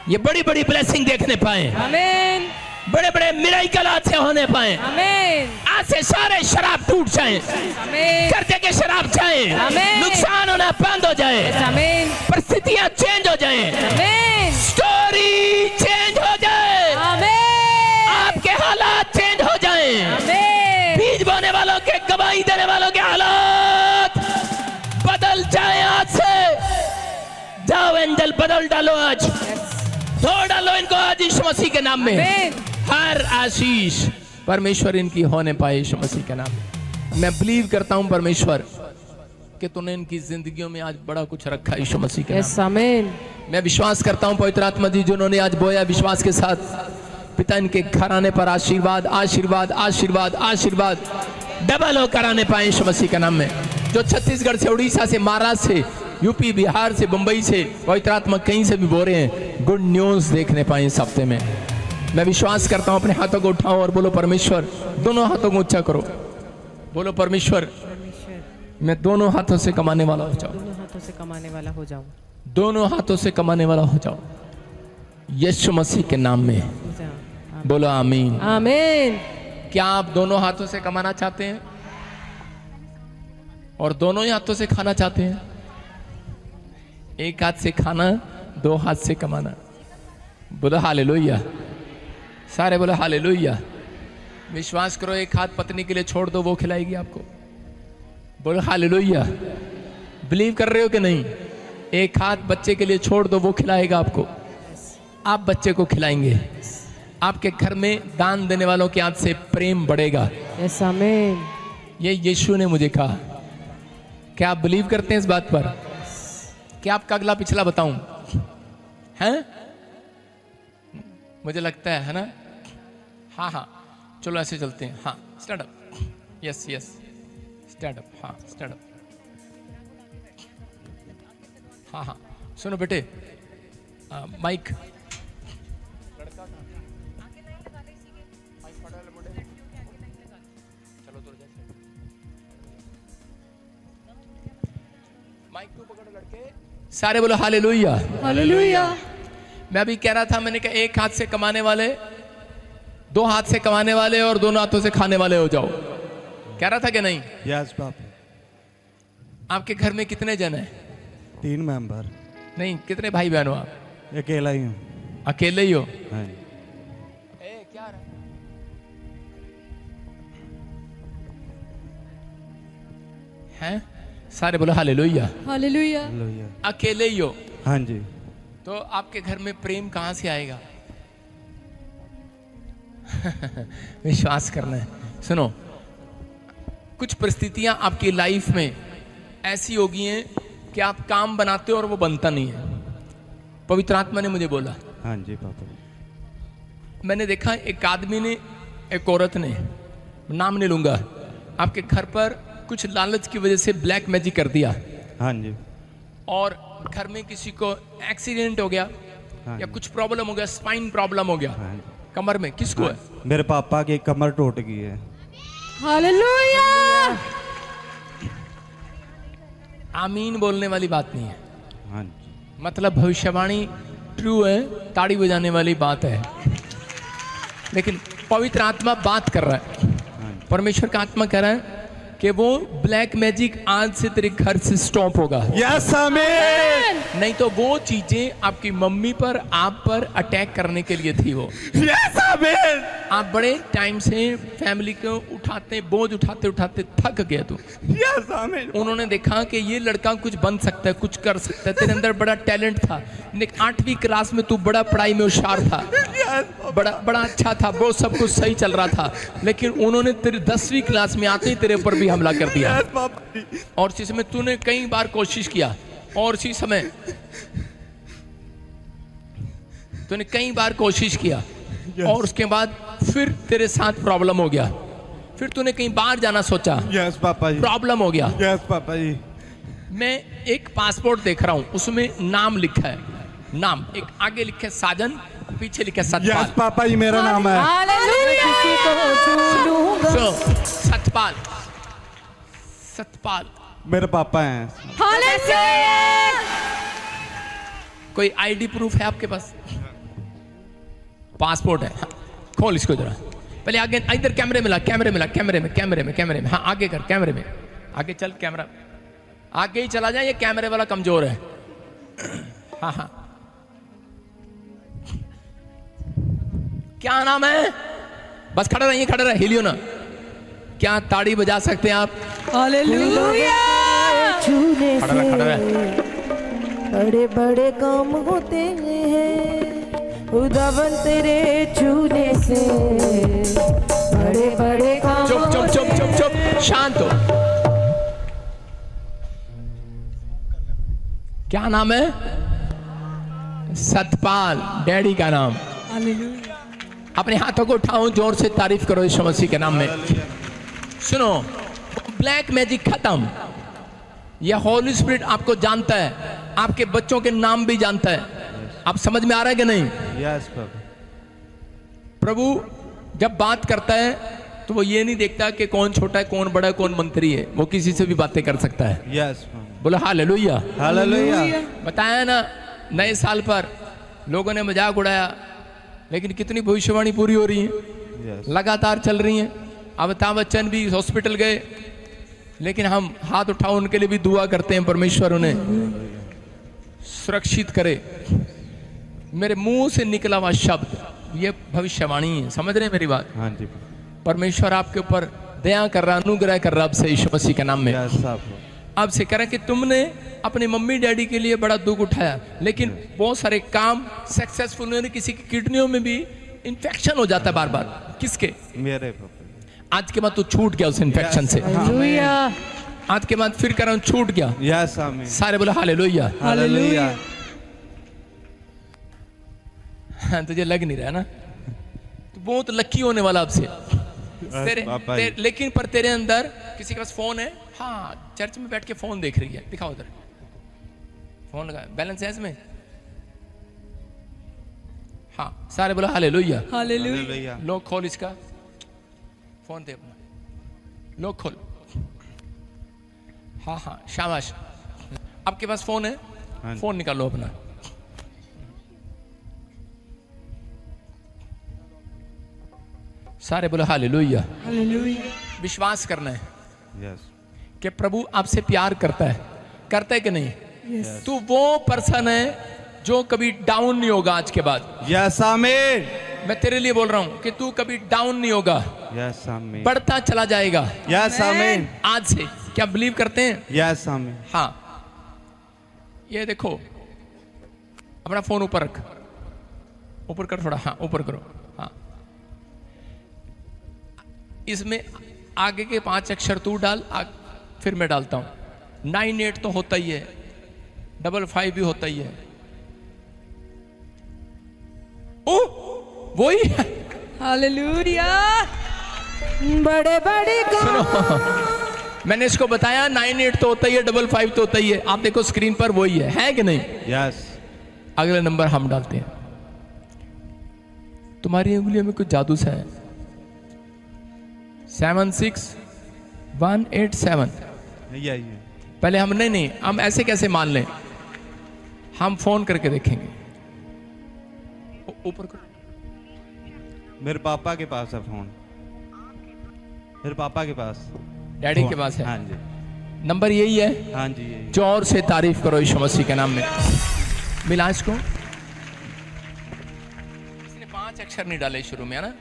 ये बड़ी बड़ी ब्लेसिंग देखने पाए। आमीन। बड़े बड़े मिराकल आज से होने पाए। आमीन आज से सारे शराब टूट जाए, आमीन कर्जे के शराब जाए, आमीन। नुकसान होना बंद हो जाए, आमीन परिस्थितियां चेंज हो जाए, आमीन स्टोरी चेंज हो जाए, आमीन आपके हालात चेंज हो जाए, आमीन बीज बोने वालों के, गवाही देने वालों के हालात बदल जाए। आज से जाओ एंजल, बदल डालो आज, तोड़ डालो इनको आज यीशु मसीह के नाम में। आमीन हर आशीष परमेश्वर इनकी होने पाए यीशु मसीह के नाम में। मैं बिलीव करता हूं परमेश्वर कि तूने इनकी जिंदगियों में आज बड़ा कुछ रखा है यीशु मसीह के नाम यस आमीन में। मैं विश्वास करता हूं पवित्र आत्मा जी जिन्होंने आज बोया विश्वास के साथ, पिता इनके घर आने पर आशीर्वाद आशीर्वाद आशीर्वाद आशीर्वाद डबल होकर आने पाए यीशु मसीह के नाम में। जो छत्तीसगढ़ से, उड़ीसा से, महाराष्ट्र से, यूपी, बिहार से, मुंबई से, पवित्र आत्मा कहीं से भी बोल रहे हैं, गुड न्यूज देखने पाए इस हफ्ते में। मैं विश्वास करता हूं। अपने हाथों को उठाओ और बोलो परमेश्वर, दोनों हाथों को ऊंचा करो, बोलो परमेश्वर मैं दोनों हाथों से कमाने वाला हो जाऊं, दोनों हाथों से कमाने वाला हो जाऊं, दोनों हाथों से कमाने वाला हो जाऊं यीशु मसीह के नाम में। बोलो आमीन। आमीन क्या आप दोनों हाथों से कमाना चाहते हैं और दोनों ही हाथों से खाना चाहते हैं? एक हाथ से खाना, दो हाथ से कमाना। बोलो हालेलुया, सारे बोलो हालेलुया। विश्वास करो, एक हाथ पत्नी के लिए छोड़ दो, वो खिलाएगी आपको। बोलो हालेलुया। बिलीव कर रहे हो कि नहीं? एक हाथ बच्चे के लिए छोड़ दो, वो खिलाएगा आपको, आप बच्चे को खिलाएंगे। आपके घर में दान देने वालों के हाथ से प्रेम बढ़ेगा। यस आमीन ये यीशु ने मुझे कहा। क्या आप बिलीव करते हैं इस बात पर? क्या आपका अगला पिछला बताऊं? हैं? मुझे लगता है ना? हाँ हाँ, चलो ऐसे चलते हैं। हाँ, stand up. Yes yes, stand up. हाँ, स्टैंड अप। हाँ हाँ, सुनो बेटे, माइक सारे बोलो हालेलुया। हालेलुया मैं अभी कह रहा था, मैंने कहा एक हाथ से कमाने वाले, दो हाथ से कमाने वाले और दोनों हाथों से खाने वाले हो जाओ। कह रहा था कि नहीं? Yes papa. आपके घर में कितने जन हैं? 3 मेंबर। नहीं, कितने भाई बहन हो आप? अकेला ही हूँ। अकेले ही हो? हाँ। क्या रहा? हैं? सारे बोलो हालेलुया। Hallelujah hallelujah. अकेले ही हो? हाँ जी। तो आपके घर में प्रेम कहां से आएगा? विश्वास करना है। सुनो, कुछ परिस्थितियां आपकी लाइफ में ऐसी होगी हैं कि आप काम बनाते हो और वो बनता नहीं है। पवित्र आत्मा ने मुझे बोला। हाँ जी पापा। मैंने देखा एक आदमी ने, एक औरत ने, नाम नहीं लूंगा, आपके घर पर कुछ लालच की वजह से ब्लैक मैजिक कर दिया। हाँ जी। और घर में किसी को एक्सीडेंट हो गया, हाँ या जी। कुछ प्रॉब्लम हो गया, स्पाइन प्रॉब्लम हो गया। हाँ जी। कमर में किसको है? मेरे पापा की कमर टूट गई है। हालेलुया आमीन बोलने वाली बात नहीं है। हाँ जी। मतलब भविष्यवाणी ट्रू है, ताड़ी बजाने वाली बात है, लेकिन पवित्र आत्मा बात कर रहा है। हाँ जी। परमेश्वर का आत्मा कह रहा है कि वो ब्लैक मैजिक आज से तेरे घर से स्टॉप होगा। यस आमीन। नहीं तो वो चीजें आपकी मम्मी पर, आप पर अटैक करने के लिए थी। वो यस आमीन। आप बड़े टाइम से फैमिली को उठाते, बोझ उठाते उठाते थक गए तू। यस आमीन। उन्होंने देखा कि ये लड़का कुछ बन सकता है, कुछ कर सकता है, तेरे अंदर बड़ा टैलेंट था। 8वीं क्लास में तू बड़ा पढ़ाई में होशियार था, बड़ा अच्छा था, वो सब कुछ सही चल रहा था, लेकिन उन्होंने तेरे 10वीं क्लास में आते ही तेरे ऊपर भी हमला कर दिया। और इसी समय तूने कई बार कोशिश किया, और इसी समय तूने कई बार कोशिश किया, और उसके बाद फिर तेरे साथ प्रॉब्लम हो गया। फिर तूने कहीं बाहर जाना सोचा, यस पापा जी। प्रॉब्लम हो गया। यस पापा जी। मैं एक पासपोर्ट देख रहा हूं, उसमें नाम लिखा है, नाम एक आगे लिखा है साजन, पीछे लिखा है सतपाल। यस पापा जी, मेरा नाम है। हालेलुया किसी को छू लूंगा। सतपाल, सतपाल मेरे पापा हैं। हालेलुया कोई आईडी प्रूफ है आपके पास? पासपोर्ट है? खोल इसको जरा, पहले आगे इधर कैमरे में ला, कैमरे में, हाँ आगे कर, कैमरे में आगे चल, कैमरा आगे ही चला जाए, ये कैमरे वाला कमजोर है। हाँ हाँ, क्या नाम है? बस खड़े रहिए, हिलियो ना। क्या ताड़ी बजा सकते हैं आप? हालेलुया। छूने खड़ा रह। से बड़े बड़े काम होते हैं, खुदावन तेरे छूने से बड़े बड़े काम। चुप, शांत हो। क्या नाम है? सतपाल, डैडी का नाम। अपने हाथों को उठाओ, जोर से तारीफ करो यीशु मसीह के नाम में। सुनो, ब्लैक मैजिक खत्म। यह होली स्पिरिट आपको जानता है, आपके बच्चों के नाम भी जानता है। आप समझ में आ रहा है कि नहीं? यस प्रभु। प्रभु जब बात करता है तो वो ये नहीं देखता कि कौन छोटा है, कौन बड़ा है, कौन मंत्री है। वो किसी से भी बातें कर सकता है। यस बोलो हालेलुया। हालेलुया। बताया ना, नए साल पर लोगों ने मजाक उड़ाया, लेकिन कितनी भविष्यवाणी पूरी हो रही है, लगातार चल रही है। अमिताभ बच्चन भी हॉस्पिटल गए, लेकिन हम हाथ उठाओ उनके लिए भी दुआ करते हैं, परमेश्वर उन्हें सुरक्षित करे। मेरे मुंह से निकला हुआ शब्द ये भविष्यवाणी है, समझ रहे हैं मेरी बात? हाँ जी। परमेश्वर आपके ऊपर दया कर रहा, अनुग्रह कर रहा आपसे यीशु मसीह के नाम में। आपसे कह रहा कि तुमने अपने मम्मी डैडी के लिए बड़ा दुख उठाया, लेकिन बहुत सारे काम सक्सेसफुल हुए। किसी की किडनियों में भी इन्फेक्शन हो जाता है बार बार। किसके? मेरे। आज के बाद तो छूट गया उस इन्फेक्शन से। आज के बाद फिर कह रहा हूं, छूट गया। यस आमीन। सारे बोले हालेलुया। हालेलुया। हाँ, तुझे लग नहीं रहा ना? तो बहुत लकी होने वाला आपसे लेकिन पर तेरे अंदर किसी के पास फोन है? हाँ, चर्च में बैठ के फोन देख रही है, दिखाओ उधर फोन लगा, बैलेंस है इसमें? हाँ, सारे बोलो हालेलुया। हालेलुया। लो खोल इसका फोन दे अपना, लो खोल। हाँ हाँ, शाबाश। आपके पास फोन है? हाँ। फोन निकालो अपना। सारे बोलो हालेलुया। विश्वास करना है यस कि प्रभु आपसे प्यार करता है कि नहीं? तू वो पर्सन है जो कभी डाउन नहीं होगा आज के बाद। यस आमीन। मैं तेरे लिए बोल रहा हूं कि तू कभी डाउन नहीं होगा, यस आमीन। बढ़ता चला जाएगा। यस आमीन। आज से क्या बिलीव करते हैं? यस आमीन। हाँ, ये देखो, अपना फोन ऊपर रख, ऊपर कर थोड़ा, हाँ ऊपर करो। हाँ, इसमें आगे के 5 अक्षर तू डाल, फिर मैं डालता हूं। 98 तो होता ही है, 55 भी होता ही है। ओ वही है। हालेलुया। बड़े बड़े सुनो, मैंने इसको बताया 98 तो होता ही है, 55 तो होता ही है। आप देखो स्क्रीन पर वही है कि नहीं? यस। अगला नंबर हम डालते हैं। तुम्हारी उंगलियों में कुछ जादू सा है। 76187। पहले हम नहीं, हम ऐसे कैसे मान लें? हम फोन करके देखेंगे। ऊपर करो। मेरे पापा के पास है फोन। मेरे पापा के पास, डैडी के पास है। हाँ जी। नंबर यही है? हाँ जी यही। जोर से तारीफ करो यीशु मसीह के नाम में। मिला इसको। इसने 5 अक्षर नहीं डाले शुरू में, है ना?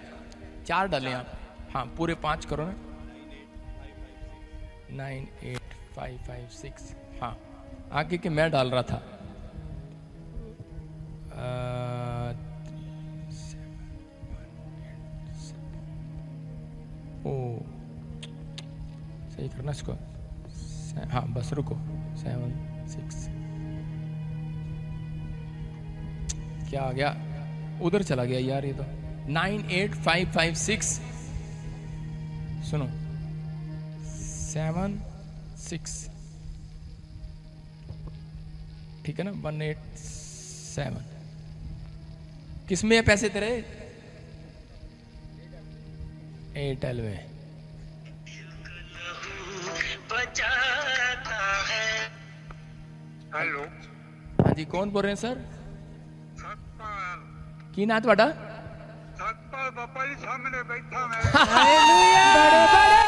4 डाले आप। हाँ, पूरे 5 करो ना। 98556। हाँ, आगे के मैं डाल रहा था। ओ, सही करना इसको। हाँ, बस रुको। 76 क्या आ गया? उधर चला गया यार ये तो। 98556। सुनो, 76, ठीक है ना? 187। किसमें है पैसे तेरे? एयरटेल में। हेलो, हाँ जी, कौन बोल रहे हैं सर? की ना ਤੁਹਾਡਾ? पापा जी सामने बैठा मैं बड़े बड़े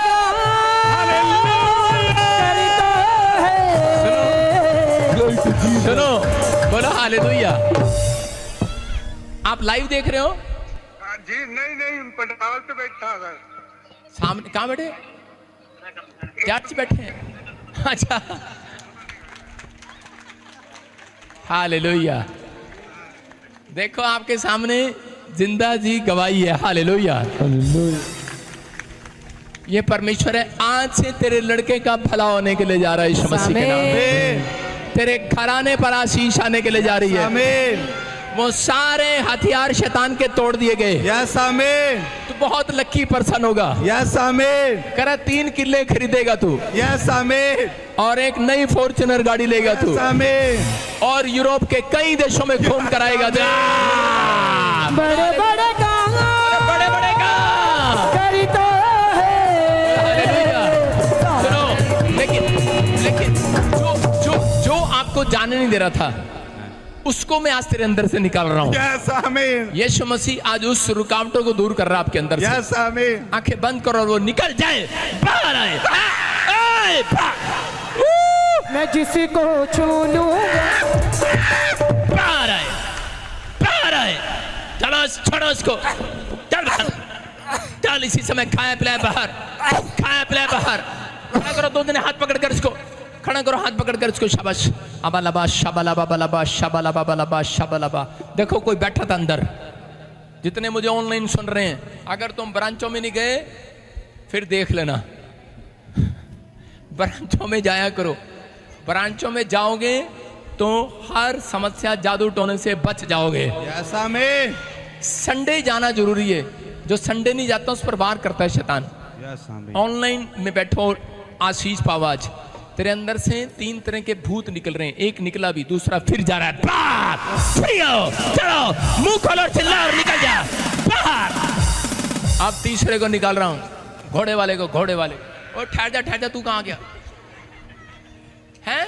सुनो, बोलो हालेलुया। आप लाइव देख रहे हो? जी नहीं पंडाल पे बैठा है सामने। कहाँ बैठे? चर्च बैठे हैं। अच्छा, हालेलुया। देखो आपके सामने जिंदा जी गवाही है। हालेलुया। ये परमेश्वर है, आज से तेरे लड़के का भला होने के लिए जा रहा है यीशु मसीह के नाम में। तेरे घराने पर आशीष आने के लिए जा रही है। आमीन। वो सारे हथियार शैतान के तोड़ दिए गए। यस आमीन। तू बहुत लकी पर्सन होगा। यस आमीन। करा 3 किले खरीदेगा तू। यस आमीन। और एक नई फॉर्च्यूनर गाड़ी लेगा तू। यस आमीन। और यूरोप के कई देशों में खून कराएगा। बड़े बड़े काम, बड़े बड़े काम करता है। हालेलुया। सुनो, लेकिन जो आपको जाने नहीं दे रहा था, उसको मैं आज तेरे अंदर से निकाल रहा हूँ। यस आमीन। यीशु मसीह आज उस रुकावटों को दूर कर रहा है आपके अंदर से। यस आमीन। आंखें बंद करो और वो निकल जाए, बाहर आए। मैं जिसको छू लूंगा, बाहर आए, बाहर आए। चलो छोड़ो उसको, चल बाहर, चल। इसी समय खाया पिलाया बाहर, खाया पिलाया बाहर। खड़ा करो, 2 दिन हाथ पकड़ कर इसको खड़ा करो, हाथ पकड़ कर इसको। शाबाश, अबालाबा शाबालाबा बालाबा शाबालाबा बालाबा शाबालाबा। देखो कोई बैठा था अंदर। जितने मुझे ऑनलाइन सुन रहे हैं, अगर तुम ब्रांचों में नहीं गए फिर देख लेना। ब्रांचों में जाया करो। ब्रांचों में जाओगे तो हर समस्या जादू टोने से बच जाओगे। यस आमीन। संडे जाना जरूरी है। जो संडे नहीं जाता उस पर वार करता है शैतान। यस आमीन। ऑनलाइन में बैठो, आशीष पाओ। आज तेरे अंदर से 3 तरह के भूत निकल रहे हैं। एक निकला भी, दूसरा फिर जा रहा है। बाहर फ्री हो, चलो मुंह खोलो और चिल्ला और निकल जा बाहर। अब तीसरे को निकाल रहा हूं, घोड़े वाले को। घोड़े वाले, और ठहर जा, तू कहां गया है?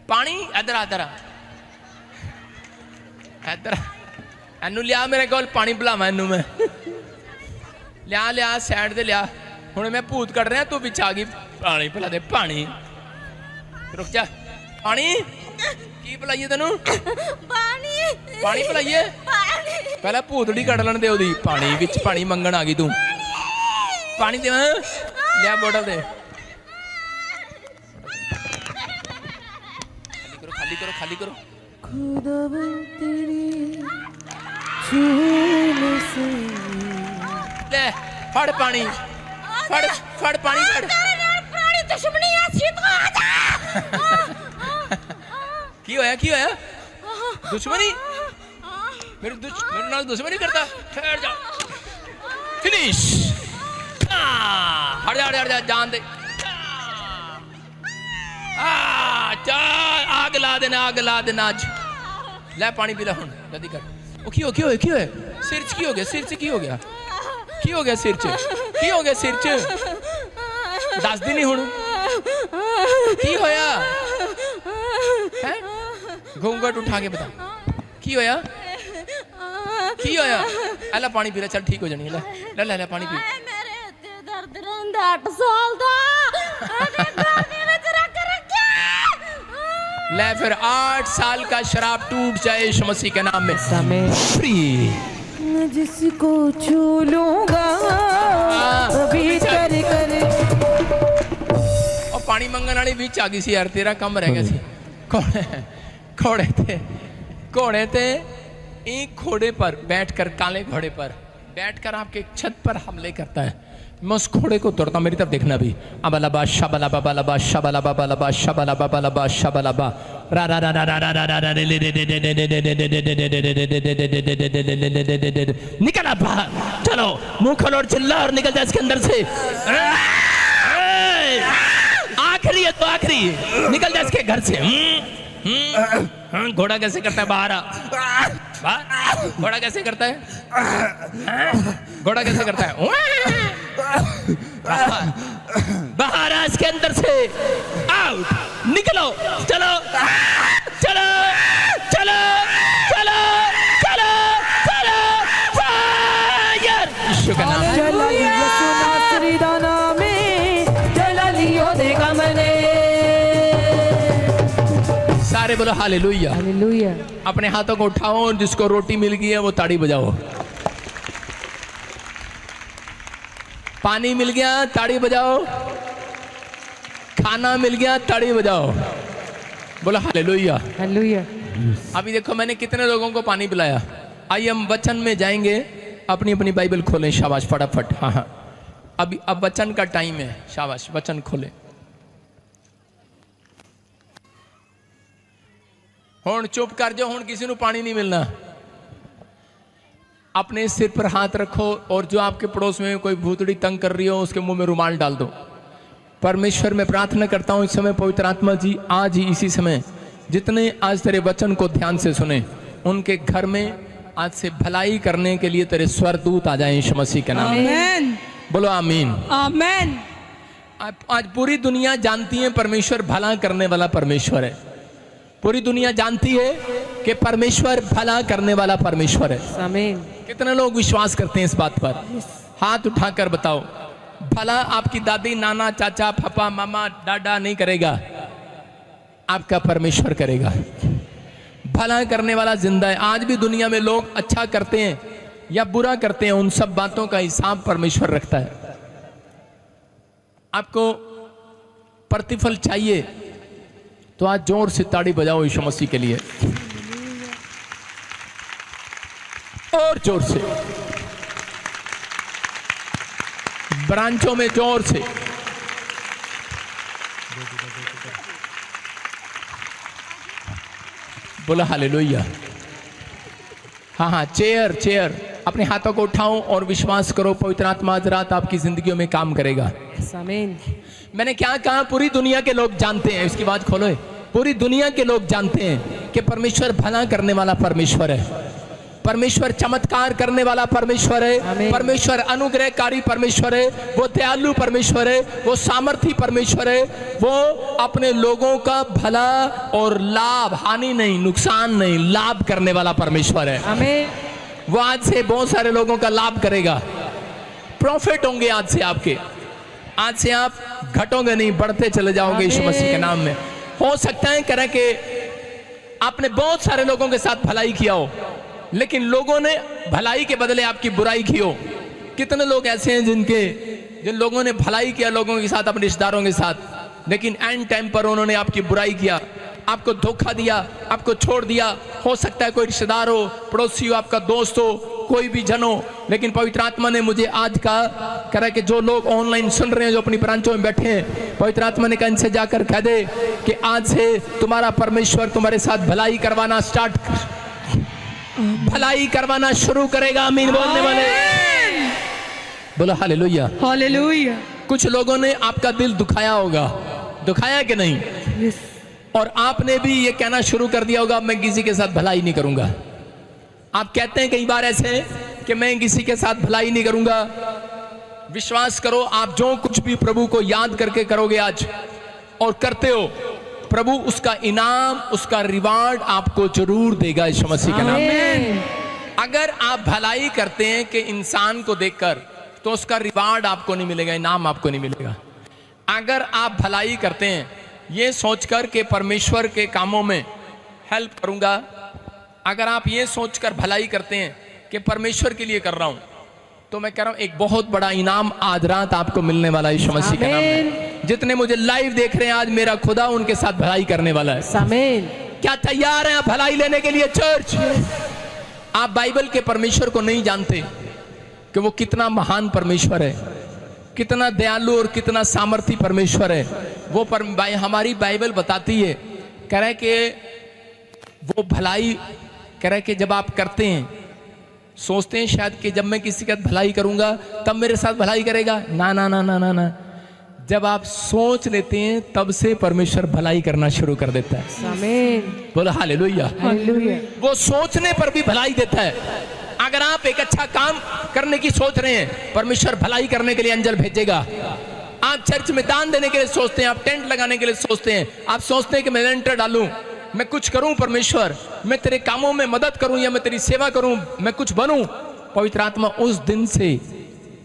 पानी इधर आ, इधर एनू लिया मेरे को पानी पिलावा। एनू मैं लिया साइड दे लिया। हुणे मैं भूत कट रहा, तू बिच आ गई। पानी पिला दे, पानी। रुक जा, पानी की पिलाइए तेनू? पानी पिलाइए। पहले भूतड़ी कट लेने दे ओदी। पानी विच पानी मंगण आ गई तू। पानी दे, लिया बोतल दे। खाली करो। ले फड़ पानी, फड़ पानी, फड़। की होया? दुश्मनी? मेरे नाल दुश्मनी करता? ठहर जा, फिनिश। हट जा, जान दे। आग ला देना आज। ले पानी पी ले हुण, जल्दी कर। ओ की होया? सिर च की हो गया? सिर च की हो गया? सिर च दस दिन ही हुण की होया है? घूंघट उठा के बता की होया? एला पानी पी ले, चल ठीक हो जानी। ले पानी पी। दर्द रहंदा 8 साल दा। ले फिर 8 साल का शराब टूट जाए यीशु मसीह के नाम में। समय फ्री। मैं जिसको छू लूंगा भीतर कर। और पानी मंगन वाली बीच आ गई सी यार, तेरा कम रह गया सी। घोड़े थे एक घोड़े पर बैठकर, काले घोड़े पर बैठकर आपके छत पर हमले करता है। मैं उस घोड़े को तोड़ता हूं। मेरी तरफ देखना भी। अबलाबा शबलाबा बलाबा शबलाबा बलाबा शबलाबा बलाबा शबलाबा रा रा रा रा रा रा रा रा निकल अब बाहर। चलो मुंह खोलो और चिल्ला और निकल जा इसके अंदर से। आखिरी है तो आखिरी, निकल जा इसके घर से। घोड़ा कैसे करता है? बाहर आ। घोड़ा कैसे करता है? घोड़ा कैसे करता है? बाहर आ इसके अंदर से। आउट, निकलो। चलो चलो चलो चलो चलो चलो। सारे बोलो हालेलुया। हालेलुया। अपने हाथों को उठाओ और जिसको रोटी मिल गई है वो ताड़ी बजाओ। पानी मिल गया ताड़ी बजाओ। खाना मिल गया ताड़ी बजाओ। बोलो हालेलुया। हालेलुया। अभी देखो मैंने कितने लोगों को पानी पिलाया। आइए हम वचन में जाएंगे। अपनी अपनी बाइबल खोलें, शाबाश, फटाफट। हाँ हाँ, अभी अब वचन का टाइम है। शाबाश, वचन खोलें। हुण चुप कर जाओ, हुण किसी को पानी नहीं मिलना। अपने सिर पर हाथ रखो और जो आपके पड़ोस में कोई भूतड़ी तंग कर रही हो उसके मुंह में रुमाल डाल दो। परमेश्वर मैं प्रार्थना करता हूं इस समय पवित्र आत्मा जी आज ही इसी समय जितने आज तेरे वचन को ध्यान से सुने उनके घर में आज से भलाई करने के लिए तेरे स्वर्गदूत आ जाएं यीशु मसीह के नाम में। आमेन। बोलो आमीन। आमेन। आज पूरी दुनिया जानती है परमेश्वर भला करने वाला परमेश्वर है। पूरी दुनिया जानती है कि परमेश्वर भला करने वाला परमेश्वर है। आमीन। कितने लोग विश्वास करते हैं इस बात पर? हाथ उठाकर बताओ। भला आपकी दादी, नाना, चाचा, पापा, मामा, दादा नहीं करेगा, आपका परमेश्वर करेगा। भला करने वाला जिंदा है। आज भी दुनिया में लोग अच्छा करते हैं या बुरा करते हैं, उन सब बातों का हिसाब परमेश्वर रखता है। आपको प्रतिफल चाहिए तो आज जोर से ताड़ी बजाओ यीशु मसीह के लिए, और जोर से, ब्रांचों में जोर से। बोला हालेलुया। हाँ हाँ, चेयर चेयर, अपने हाथों को उठाओ और विश्वास करो पवित्र आत्मा आज रात आपकी जिंदगियों में काम करेगा। आमीन। मैंने क्या कहा? पूरी दुनिया के लोग जानते हैं, इसकी बात खोलो। पूरी दुनिया के लोग जानते हैं कि परमेश्वर भला करने वाला परमेश्वर है। परमेश्वर चमत्कार करने वाला परमेश्वर है। परमेश्वर अनुग्रहकारी परमेश्वर है। वो दयालु परमेश्वर है। वो सामर्थी परमेश्वर है। वो अपने लोगों का भला और लाभ, हानि नहीं, नुकसान नहीं, लाभ करने वाला परमेश्वर है। आमीन। वो आज से बहुत सारे लोगों का लाभ करेगा। प्रॉफिट होंगे आज से आपके। आज से आप घटोगे नहीं, बढ़ते चले जाओगे यीशु मसीह के नाम में। हो सकता है करें कि आपने बहुत सारे लोगों के साथ भलाई किया हो, लेकिन लोगों ने भलाई के बदले आपकी बुराई की हो। कितने लोग ऐसे हैं जिन लोगों ने भलाई किया लोगों के साथ, अपने रिश्तेदारों के साथ, लेकिन एंड टाइम पर उन्होंने आपकी बुराई किया, आपको धोखा दिया, आपको छोड़ दिया। हो सकता है कोई रिश्तेदार हो, पड़ोसी हो, आपका दोस्त हो, कोई भी जन हो, लेकिन पवित्र आत्मा ने मुझे आज कहा कि जो लोग ऑनलाइन सुन रहे हैं, जो अपनी ब्रांचों में बैठे हैं, पवित्र आत्मा ने कहा इनसे जाकर कह दे कि आज से तुम्हारा परमेश्वर तुम्हारे साथ भलाई करवाना भलाई करवाना शुरू करेगा। आमीन बोलने वाले बोलो हालेलुया। हालेलुया। कुछ लोगों ने आपका दिल दुखाया होगा, दुखाया कि नहीं? और आपने भी ये कहना शुरू कर दिया होगा मैं किसी के साथ भलाई नहीं करूंगा। आप कहते हैं कई बार ऐसे कि मैं किसी के साथ भलाई नहीं करूंगा। विश्वास करो, आप जो कुछ भी प्रभु को याद करके करोगे आज और करते हो, प्रभु उसका इनाम, उसका रिवार्ड आपको जरूर देगा यीशु मसीह के नाम में। अगर आप भलाई करते हैं कि इंसान को देखकर, तो उसका रिवार्ड आपको नहीं मिलेगा, इनाम आपको नहीं मिलेगा। अगर आप भलाई करते हैं ये सोचकर कि परमेश्वर के कामों में हेल्प करूंगा, अगर आप ये सोचकर भलाई करते हैं कि परमेश्वर के लिए कर रहा हूं, तो मैं कह रहा हूं एक बहुत बड़ा इनाम आज रात आपको मिलने वाला है यीशु मसीह के नाम में। जितने मुझे लाइव देख रहे हैं आज, मेरा खुदा उनके साथ भलाई करने वाला है। आमीन। क्या तैयार हैं आप भलाई लेने के लिए चर्च? आप बाइबल के परमेश्वर को नहीं जानते कि वो कितना महान परमेश्वर है, कितना दयालु और कितना सामर्थी परमेश्वर है। वो हमारी बाइबल बताती है, कह रहे कि वो भलाई, कह रहे कि जब आप करते हैं, सोचते हैं शायद कि जब मैं किसी का भलाई करूंगा तब मेरे साथ भलाई करेगा। ना ना ना ना ना ना, जब आप सोच लेते हैं तब से परमेश्वर भलाई करना शुरू कर देता है। आमीन। बोलो हालेलुया। हालेलुया। वो सोचने पर भी भलाई देता है। अगर आप एक अच्छा काम करने की सोच रहे हैं, परमेश्वर भलाई करने के लिए अंजल भेजेगा। आप चर्च में दान देने के लिए सोचते हैं, आप टेंट लगाने के लिए सोचते हैं, आप सोचते हैं कि मैं लेंटर डालूं, मैं कुछ करूं परमेश्वर, मैं तेरे कामों में मदद करूं या मैं तेरी सेवा करूं, मैं कुछ बनूं। पवित्र आत्मा उस दिन से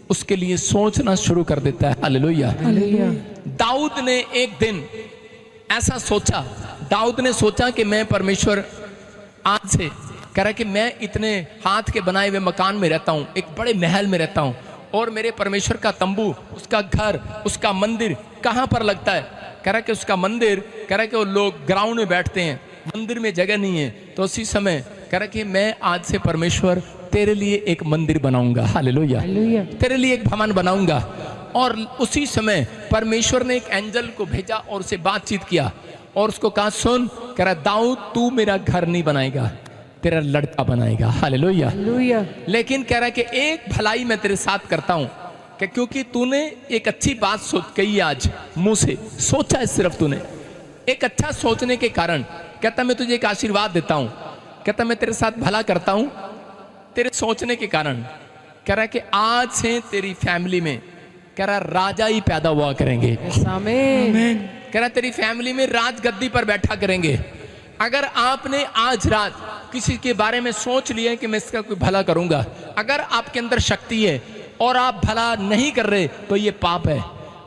उसके लिए सोचना शुरू कर देता है। हालेलुया। हालेलुया। दाऊद ने एक दिन ऐसा सोचा, दाऊद ने सोचा कि मैं परमेश्वर आज से कह रहा कि मैं इतने हाथ के बनाए हुए मकान में रहता हूँ, एक बड़े महल में रहता हूँ, और मेरे परमेश्वर का तंबू, उसका घर, उसका मंदिर कहाँ पर लगता है? कह रहा कि उसका मंदिर, कह रहा कि वो लोग ग्राउंड में बैठते हैं, मंदिर में जगह नहीं है। तो उसी समय कह रहा कि मैं आज से परमेश्वर तेरे लिए एक मंदिर बनाऊंगा, हालेलुया, तेरे लिए एक भवन बनाऊंगा। और उसी समय परमेश्वर ने एक एंजल को भेजा और उससे बातचीत किया और उसको कहा, सुन, कह रहा दाऊद तू मेरा घर नहीं बनाएगा, तेरा लड़का बनाएगा, हालेलुया। लेकिन कह रहा कि एक भलाई मैं तेरे साथ करता हूं, कि क्योंकि तूने एक अच्छी बात सोच कही आज मुंह से, सोचा है सिर्फ तूने, एक अच्छा सोचने के कारण कहता मैं तुझे एक आशीर्वाद देता हूं, कहता मैं तेरे साथ भला करता हूं तेरे सोचने के कारण। कह रहा कि आज से तेरी फैमिली में, कह रहा राजा ही पैदा हुआ करेंगे, कह रहा तेरी फैमिली में राज गद्दी पर बैठा करेंगे। अगर आपने आज रात किसी के बारे में सोच लिया कि मैं इसका कोई भला करूंगा, अगर आपके अंदर शक्ति है और आप भला नहीं कर रहे तो ये पाप है।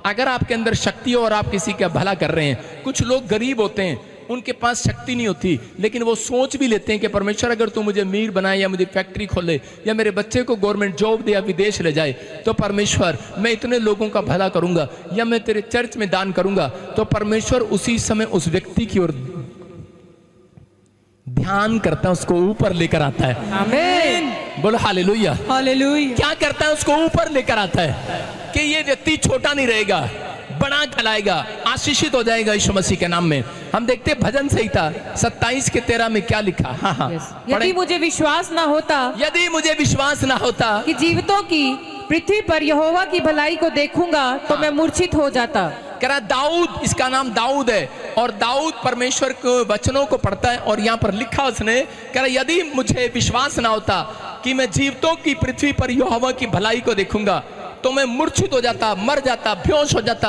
अगर आपके अंदर शक्ति है और आप किसी का भला कर रहे हैं, कुछ लोग गरीब होते हैं, उनके पास शक्ति नहीं होती, लेकिन वो सोच भी लेते हैं कि परमेश्वर अगर तू मुझे अमीर बनाए या मुझे फैक्ट्री खोले या मेरे बच्चे को गवर्नमेंट जॉब दे या विदेश ले जाए, तो परमेश्वर मैं इतने लोगों का भला करूंगा या मैं तेरे चर्च में दान करूंगा, तो परमेश्वर उसी समय उस व्यक्ति की ओर ध्यान करता है, उसको ऊपर लेकर आता है। आमीन, बोलो हालेलुया, हालेलुया। क्या करता है? उसको ऊपर लेकर आता है कि ये व्यक्ति छोटा नहीं रहेगा, बड़ा कहलाएगा, आशीषित हो जाएगा यीशु मसीह के नाम में। हम देखते भजन संहिता 27:13 में क्या लिखा। हाँ हाँ, यदि मुझे विश्वास ना होता, यदि मुझे विश्वास ना होता कि जीवितों की पृथ्वी पर यहोवा की भलाई को देखूंगा तो मैं मूर्छित हो जाता। कह रहा दाऊद, इसका नाम दाऊद है, और दाऊद परमेश्वर के वचनों को पढ़ता है, और यहाँ पर लिखा उसने, कह रहा यदि मुझे विश्वास ना होता कि मैं जीवितों की पृथ्वी पर यहोवा की भलाई को देखूंगा तो मैं मूर्छित हो जाता, मर जाता, बेहोश हो जाता।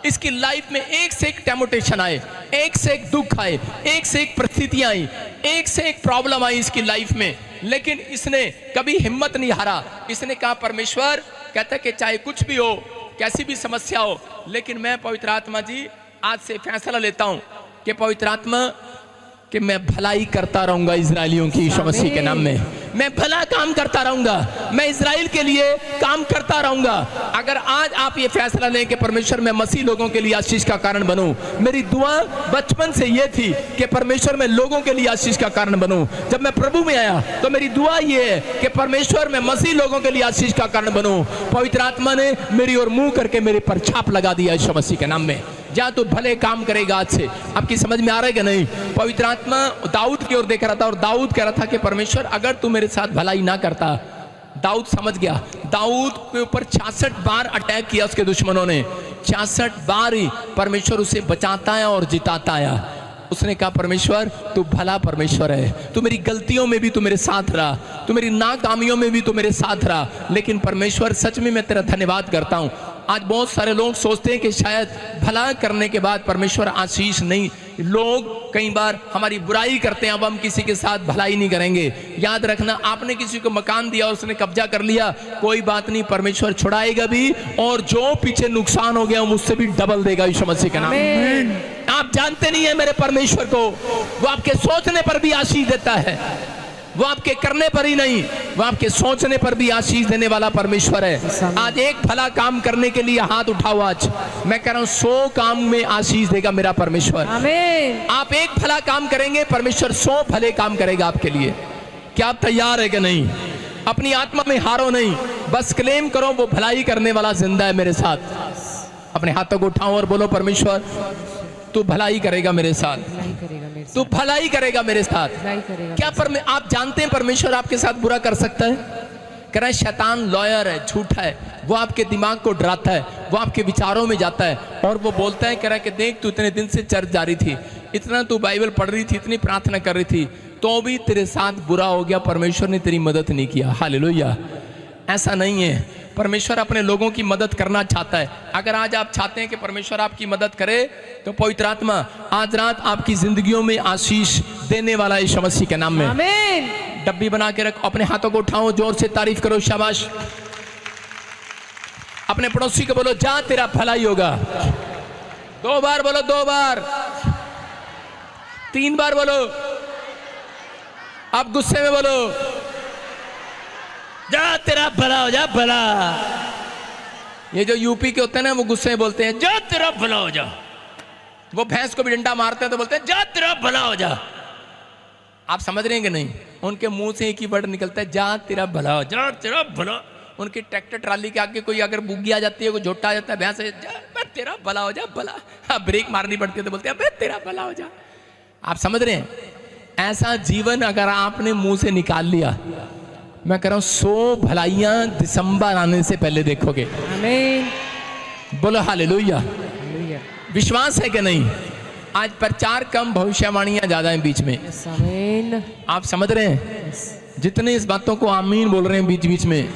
इसकी लाइफ में एक से एक टेम्पटेशन आए, एक से एक दुख आए, एक से एक परिस्थितियां आई, एक से एक प्रॉब्लम आई इसकी लाइफ में, लेकिन इसने कभी हिम्मत नहीं हारा। इसने कहा परमेश्वर, कहता कि चाहे कुछ भी हो, कैसी भी समस्या हो, लेकिन मैं पवित्र आत्मा जी आज से फैसला लेता हूं कि पवित्र आत्मा कि मैं भलाई करता रहूंगा इजरायलियों की, यीशु मसीह के नाम में मैं भला काम करता रहूंगा, मैं इजराइल के लिए काम करता रहूंगा। अगर आज आप ये फैसला लें कि परमेश्वर मैं मसीह लोगों के लिए आशीष का कारण बनूं, मेरी दुआ बचपन से ये थी कि परमेश्वर मैं लोगों के लिए आशीष का कारण बनूं। जब मैं प्रभु में आया तो मेरी दुआ ये है कि परमेश्वर मैं मसीह लोगों के लिए आशीष का कारण बनूं। पवित्र आत्मा ने मेरी ओर मुंह करके मेरे पर छाप लगा दिया यीशु मसीह के नाम में। जा तो भले काम करेगा आज से। आपकी समझ में आ रहा है कि नहीं? पवित्र आत्मा दाऊद की ओर देख रहा था और दाऊद कह रहा था कि परमेश्वर अगर तू मेरे साथ भलाई ना करता। दाऊद समझ गया। दाऊद के ऊपर 66 बार अटैक किया उसके दुश्मनों ने, 66 बार ही परमेश्वर उसे बचाता है और जिताता है। उसने कहा परमेश्वर तू भला परमेश्वर है, तू मेरी गलतियों में भी तू मेरे साथ रहा, तू मेरी नाकामियों में भी तू मेरे साथ रहा, लेकिन परमेश्वर सच में मैं तेरा धन्यवाद करता हूँ। आज बहुत सारे लोग सोचते हैं कि शायद भला करने के बाद परमेश्वर आशीष नहीं, लोग कई बार हमारी बुराई करते हैं, अब हम किसी के साथ भलाई नहीं करेंगे। याद रखना, आपने किसी को मकान दिया और उसने कब्जा कर लिया, कोई बात नहीं, परमेश्वर छुड़ाएगा भी, और जो पीछे नुकसान हो गया मुझसे भी डबल देगा यीशु मसीह के नाम। आप जानते नहीं है मेरे परमेश्वर को, वो आपके सोचने पर भी आशीष देता है, वो आपके करने पर ही नहीं, वो आपके सोचने पर भी आशीष देने वाला परमेश्वर है। आज एक भला काम करने के लिए हाथ उठाओ। आज मैं कह रहा हूं 100 काम में आशीष देगा मेरा परमेश्वर। आमीन। आप एक भला काम करेंगे, परमेश्वर 100 भले काम करेगा आपके लिए। क्या आप तैयार है कि नहीं? अपनी आत्मा में हारो नहीं, बस क्लेम करो वो भलाई करने वाला जिंदा है मेरे साथ। अपने हाथों को उठाओ और बोलो परमेश्वर तू भलाई करेगा मेरे साथ, तू भलाई करेगा मेरे साथ। क्या आप जानते हैं परमेश्वर आपके साथ बुरा कर सकता है? कह रहा है शैतान लॉयर है, झूठा है, वो आपके दिमाग को डराता है, वो आपके विचारों में जाता है और वो बोलता है, कह रहा है कि देख तू इतने दिन से चर्च जा रही थी, इतना तू बाइबल पढ़ रही थी, इतनी प्रार्थना कर रही थी, तो भी तेरे साथ बुरा हो गया, परमेश्वर ने तेरी मदद नहीं किया। हालेलुया। ऐसा नहीं है। परमेश्वर अपने लोगों की मदद करना चाहता है। अगर आज आप चाहते हैं कि परमेश्वर आपकी मदद करे तो पवित्र आत्मा आज रात आपकी जिंदगियों में आशीष देने वाला है यीशु मसीह के नाम में। आमीन। डब्बी बना के रखो, अपने हाथों को उठाओ, जोर से तारीफ करो, शाबाश। अपने पड़ोसी को बोलो जा तेरा भलाई होगा। 2 बार बोलो, 2 बार। 3 बार बोलो। अब गुस्से में बोलो, जा तेरा भला हो जा, भला। ये जो यूपी के होते हैं ना, वो गुस्से में बोलते हैं जा तेरा भला हो जा। वो भैंस को भी डंडा मारते हैं तो बोलते हैं जा तेरा भला हो जा। आप समझ रहे हैं कि नहीं? उनके मुंह से एक ही वर्ड निकलता है, जा तेरा भला हो जा, तेरा भला। उनकी ट्रैक्टर ट्राली के आगे कोई अगर बुग्गी आ जाती है, कोई झोटा आ जाता है, भैंस जा तेरा भला हो जा, भला। हाँ, ब्रेक मारनी पड़ती है तो बोलते हैं तेरा भला हो जा। आप समझ रहे हैं? ऐसा जीवन अगर आपने मुंह से निकाल लिया, मैं कह रहा हूं 100 भलाइयां दिसंबर आने से पहले देखोगे। आमीन। बोलो हालेलुया। हालेलुया। विश्वास है कि नहीं? आज प्रचार कम, भविष्यवाणियां ज्यादा हैं बीच में। यस, आमीन। आप समझ रहे हैं? जितने इस बातों को आमीन बोल रहे हैं बीच बीच में,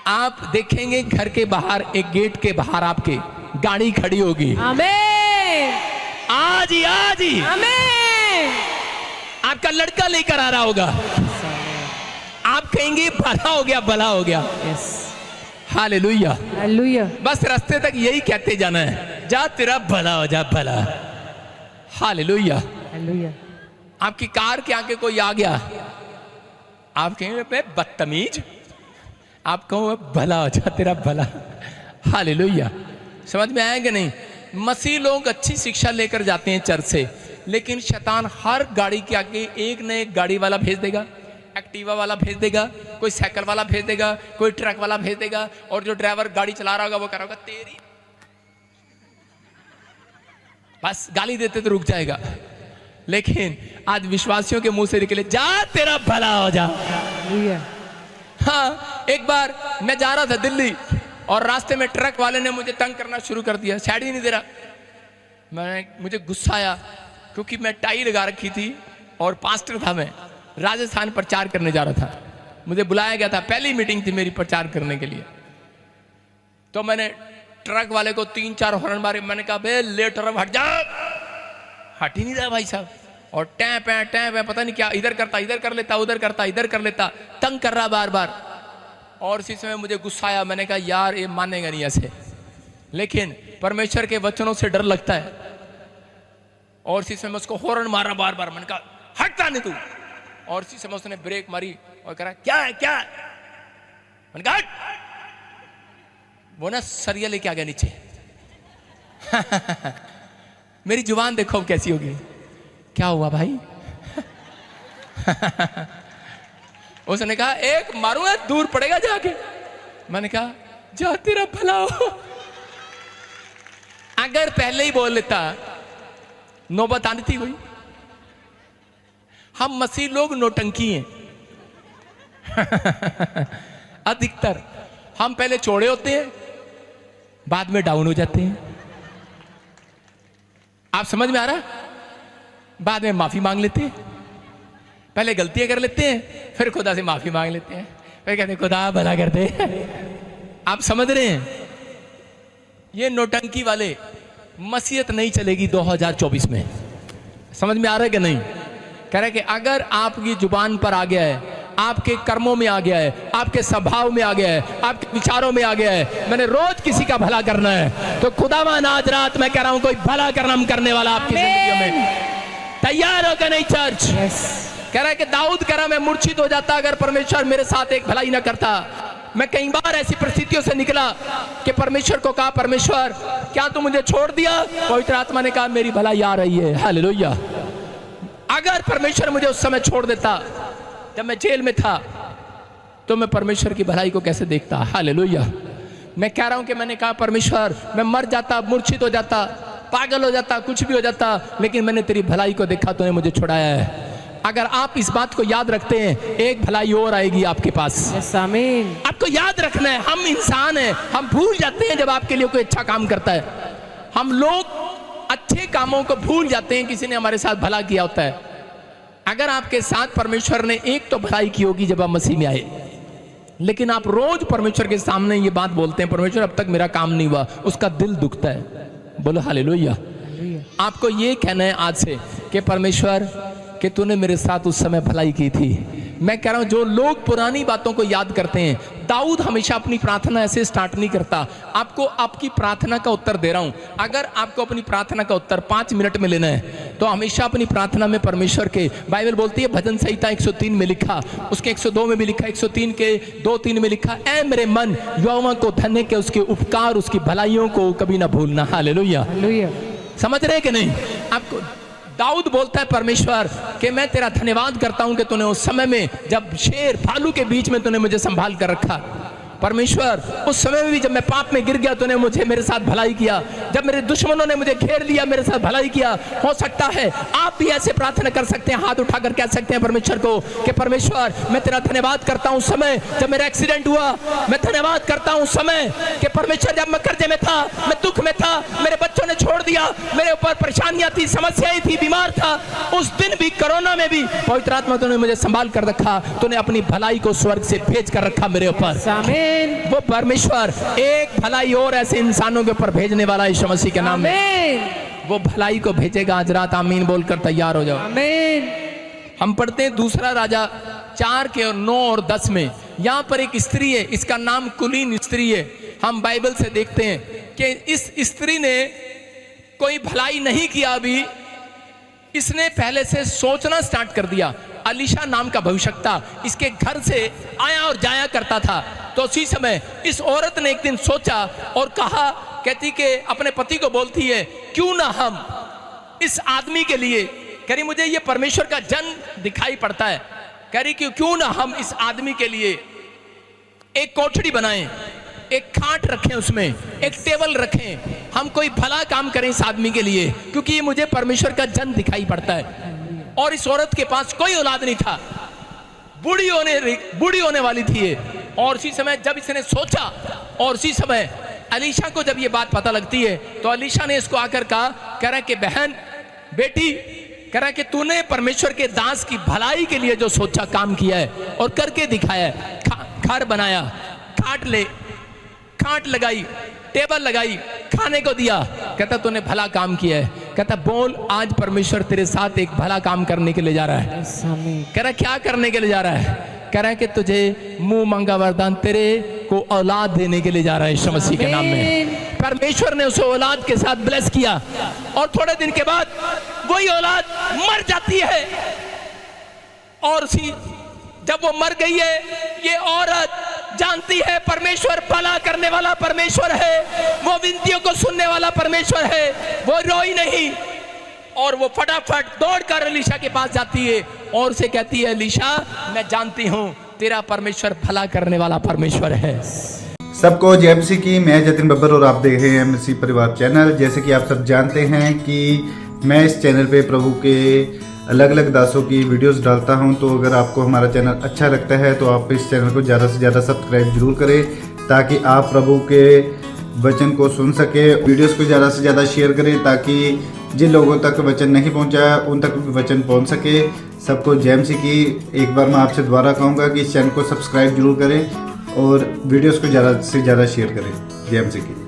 आप देखेंगे घर के बाहर, एक गेट के बाहर आपके गाड़ी खड़ी होगी। आमीन। आज ही आमीन। आपका लड़का लेकर आ रहा होगा, आप कहेंगे भला हो गया, भला हो गया। Yes, hallelujah. हालेलुया। बस रास्ते तक यही कहते जाना है, जा तेरा भला हो जा, भला। हालेलुया। हालेलुया। आपकी कार के आगे कोई आ गया, आप कहेंगे बे बदतमीज, आप कहो भला हो जा, तेरा भला। हालेलुया। समझ में आया कि नहीं? मसीह लोग अच्छी शिक्षा लेकर जाते हैं चर्च से, लेकिन शैतान हर गाड़ी के आगे एक न एक गाड़ी वाला भेज देगा, एक्टिवा वाला भेज देगा, कोई साइकिल वाला भेज देगा, कोई ट्रक वाला भेज देगा, और जो ड्राइवर गाड़ी चला रहा होगा वो कह रहा होगा तेरी, बस गाली देते तो रुक जाएगा। लेकिन आज विश्वासियों के मुंह से निकले, जा तेरा भला हो जा। हाँ, एक बार मैं जा रहा था दिल्ली और रास्ते में ट्रक वाले ने मुझे तंग करना शुरू कर दिया, साइड ही नहीं दे रहा। मुझे गुस्सा आया क्योंकि मैं टाई लगा रखी थी और पास्टर था, मैं राजस्थान प्रचार करने जा रहा था। मुझे बुलाया गया था, पहली मीटिंग थी मेरी प्रचार करने के लिए। तो मैंने ट्रक वाले को 3-4 हॉर्न मारे। मैंने कहा बे ले ट्रक हट जा, हट ही नहीं रहा भाई साहब, और टैप है पता नहीं क्या, इधर करता इधर कर लेता, उधर करता इधर कर लेता, तंग कर रहा बार बार। और इसी समय मुझे गुस्सा आया, मैंने कहा यार ये मानेगा नहीं ऐसे। लेकिन परमेश्वर के वचनों से डर लगता है, और इसी समय उसको हॉर्न मारा बार बार। मैंने कहा हटता नहीं तू, और इसी समय उसने ब्रेक मारी और कहा क्या है क्या? मैंने कहा हट। वो ना सरिया लेके आ गया नीचे। मेरी जुबान देखो कैसी होगी। क्या हुआ भाई? उसने कहा एक मारूंगा दूर पड़ेगा जाके। मैंने कहा जा तेरा भला हो। अगर पहले ही बोल लेता नौबत आनी थी कोई। हम मसीह लोग नौटंकी हैं। अधिकतर हम पहले चौड़े होते हैं, बाद में डाउन हो जाते हैं। आप समझ में आ रहा? बाद में माफी मांग लेते हैं, पहले गलतियां कर लेते हैं, फिर खुदा से माफी मांग लेते हैं, फिर कहते हैं खुदा भला कर दे। आप समझ रहे हैं? ये नौटंकी वाले मसीहत नहीं चलेगी 2024 में। समझ में आ रहा है कि नहीं? कह रहे कि अगर आपकी जुबान पर आ गया है, आपके कर्मों में आ गया है, आपके स्वभाव में आ गया है, आपके विचारों में आ गया है, मैंने रोज किसी का भला करना है, तो खुदावन आज रात मैं कह रहा हूं कोई भला कर्म करने वाला आपकी जिंदगी में तैयार हो कि नहीं चर्च? कह रहा है कि दाऊद कह रहा मैं मूर्छित हो जाता अगर परमेश्वर मेरे साथ एक भलाई ना करता। मैं कई बार ऐसी परिस्थितियों से निकला कि परमेश्वर को कहा परमेश्वर क्या तू मुझे छोड़ दिया? पवित्र आत्मा ने कहा मेरी भलाई आ रही है। हालेलुया। अगर परमेश्वर मुझे उस समय छोड़ देता जब मैं जेल में था, तो मैं परमेश्वर की भलाई को कैसे देखता? हालेलुया। मैं कह रहा हूं कि मैंने कहा परमेश्वर मैं मर जाता, मूर्छित हो जाता, पागल हो जाता, कुछ भी हो जाता, लेकिन मैंने तेरी भलाई को देखा, तूने मुझे छुड़ाया है। अगर आप इस बात को याद रखते हैं, एक भलाई और आएगी आपके पास। आमीन। आपको याद रखना है, हम इंसान हैं, हम भूल जाते हैं जब आपके लिए कोई अच्छा काम करता है। हम लोग अच्छे कामों को भूल जाते हैं, किसी ने हमारे साथ भला किया होता है। अगर आपके साथ परमेश्वर ने एक तो भलाई की होगी जब आप मसीह में आए, लेकिन आप रोज परमेश्वर के सामने ये बात बोलते हैं परमेश्वर अब तक मेरा काम नहीं हुआ, उसका दिल दुखता है। बोलो हालेलुया। आपको ये कहना है आज से कि परमेश्वर कि तूने मेरे साथ उस समय भलाई की थी। मैं कह रहा हूं जो लोग पुरानी बातों को याद करते हैं, दाऊद हमेशा अपनी प्रार्थना ऐसे स्टार्ट नहीं करता। आपको आपकी प्रार्थना का उत्तर दे रहा हूं। अगर आपको अपनी प्रार्थना का उत्तर 5 मिनट में लेना है तो हमेशा अपनी प्रार्थना में परमेश्वर के, बाइबल बोलती है भजन संहिता 103 में लिखा, उसके 102 में भी लिखा, 103 के 2-3 में लिखा, ऐ मेरे मन यहोवा को धन्य के उसके उपकार उसकी भलाइयों को कभी ना भूलना। हालेलुया। समझ रहे कि नहीं? आपको दाऊद बोलता है परमेश्वर कि मैं तेरा धन्यवाद करता हूं कि तूने उस समय में जब शेर भालू के बीच में तूने मुझे संभाल कर रखा। परमेश्वर उस समय में भी जब मैं पाप में गिर गया तूने मुझे मेरे साथ भलाई किया, जब मेरे दुश्मनों ने मुझे घेर लिया मेरे साथ भलाई किया। हो सकता है आप भी ऐसे प्रार्थना कर सकते हैं, हाथ उठाकर कह सकते हैं परमेश्वर को कि परमेश्वर मैं तेरा धन्यवाद करता हूं समय जब मेरा एक्सीडेंट हुआ, मैं धन्यवाद करता हूं समय कि परमेश्वर जब मैं कर्जे में था, मैं दुख में था, मेरे बच्चों ने छोड़ दिया, मेरे ऊपर परेशानियां थी, समस्याएं थी, बीमार था, उस दिन भी कोरोना में भी पवित्र आत्मा तूने मुझे संभाल कर रखा, तूने अपनी भलाई को स्वर्ग से भेज कर रखा मेरे ऊपर। वो परमेश्वर एक भलाई और ऐसे इंसानों के ऊपर भेजने वाला यीशु मसीह के नाम में, वो भलाई को भेजेगा। आज रात आमीन बोलकर तैयार हो जाओ। आमीन। हम पढ़ते हैं दूसरा राजा 4 के 9 और 10 में, यहाँ पर एक स्त्री है, इसका नाम कुलीन स्त्री है। हम बाइबल से देखते हैं कि इस स्त्री ने कोई भलाई नहीं किया, अभी इसने पहले से सोचना स्टार्ट कर दिया। अलीशा नाम का भविष्यवक्ता इसके घर से आया और जाया करता था, तो उसी समय इस औरत ने एक दिन सोचा और कहा, कहती कि अपने पति को बोलती है, क्यों ना हम इस आदमी के लिए, कह रही मुझे ये परमेश्वर का जन दिखाई पड़ता है, कह रही कि क्यों ना हम इस आदमी के लिए एक कोठड़ी बनाएं, एक खाट रखें, उसमें एक टेबल रखें, हम कोई भला काम करें इस आदमी के लिए, क्योंकि ये मुझे परमेश्वर का जन दिखाई पड़ता है। और इस औरत के पास कोई औलाद नहीं था, बूढ़ी होने वाली थी। और उसी समय जब इसने सोचा और उसी समय अलीशा को जब ये बात पता लगती है तो अलीशा ने इसको आकर कहा, कह रहा कि बहन बेटी, कह रहा कि तूने परमेश्वर के दास की भलाई के लिए जो सोचा काम किया है और करके दिखाया है, घर बनाया, खाट लगाई, टेबल लगाई, खाने को दिया, कहता तूने भला काम किया है। कहता बोल आज परमेश्वर तेरे साथ एक भला काम करने के लिए जा रहा है। कह रहा क्या करने के लिए जा रहा है? कह रहा है कि तुझे मुंह मांगा वरदान तेरे को औलाद देने के लिए जा रहा है यीशु मसीह के नाम में। परमेश्वर ने उसे औलाद के साथ ब्लेस किया और थोड़े दिन के बाद वही औलाद मर जाती है। और जब वो मर गई है, ये औरत जानती है परमेश्वर भला करने वाला परमेश्वर है, वो विनतियों को सुनने वाला परमेश्वर है, वो रोई नहीं। और वो फटाफट दौड़कर अलीशा के पास जाती है और उसे कहती है, अलीशा मैं जानती हूँ तेरा परमेश्वर भला करने वाला परमेश्वर है। सबको जय मसीह की। मैं जतिन बब्बर और आप देख रहे हैं मसीह परिवार चैनल। जैसे कि आप सब जानते हैं कि मैं इस चैनल पे प्रभु के अलग अलग दासों की वीडियोस डालता हूं, तो अगर आपको हमारा चैनल अच्छा लगता है तो आप इस चैनल को ज़्यादा से ज़्यादा सब्सक्राइब जरूर करें, ताकि आप प्रभु के वचन को सुन सके। वीडियोस को ज़्यादा से ज़्यादा शेयर करें ताकि जिन लोगों तक वचन नहीं पहुंचा उन तक भी वचन पहुंच सके। सबको जय मसीह की। एक बार मैं आपसे दोबारा कहूँगा कि इस चैनल को सब्सक्राइब जरूर करें और वीडियोस को ज़्यादा से ज़्यादा शेयर करें। जय मसीह की।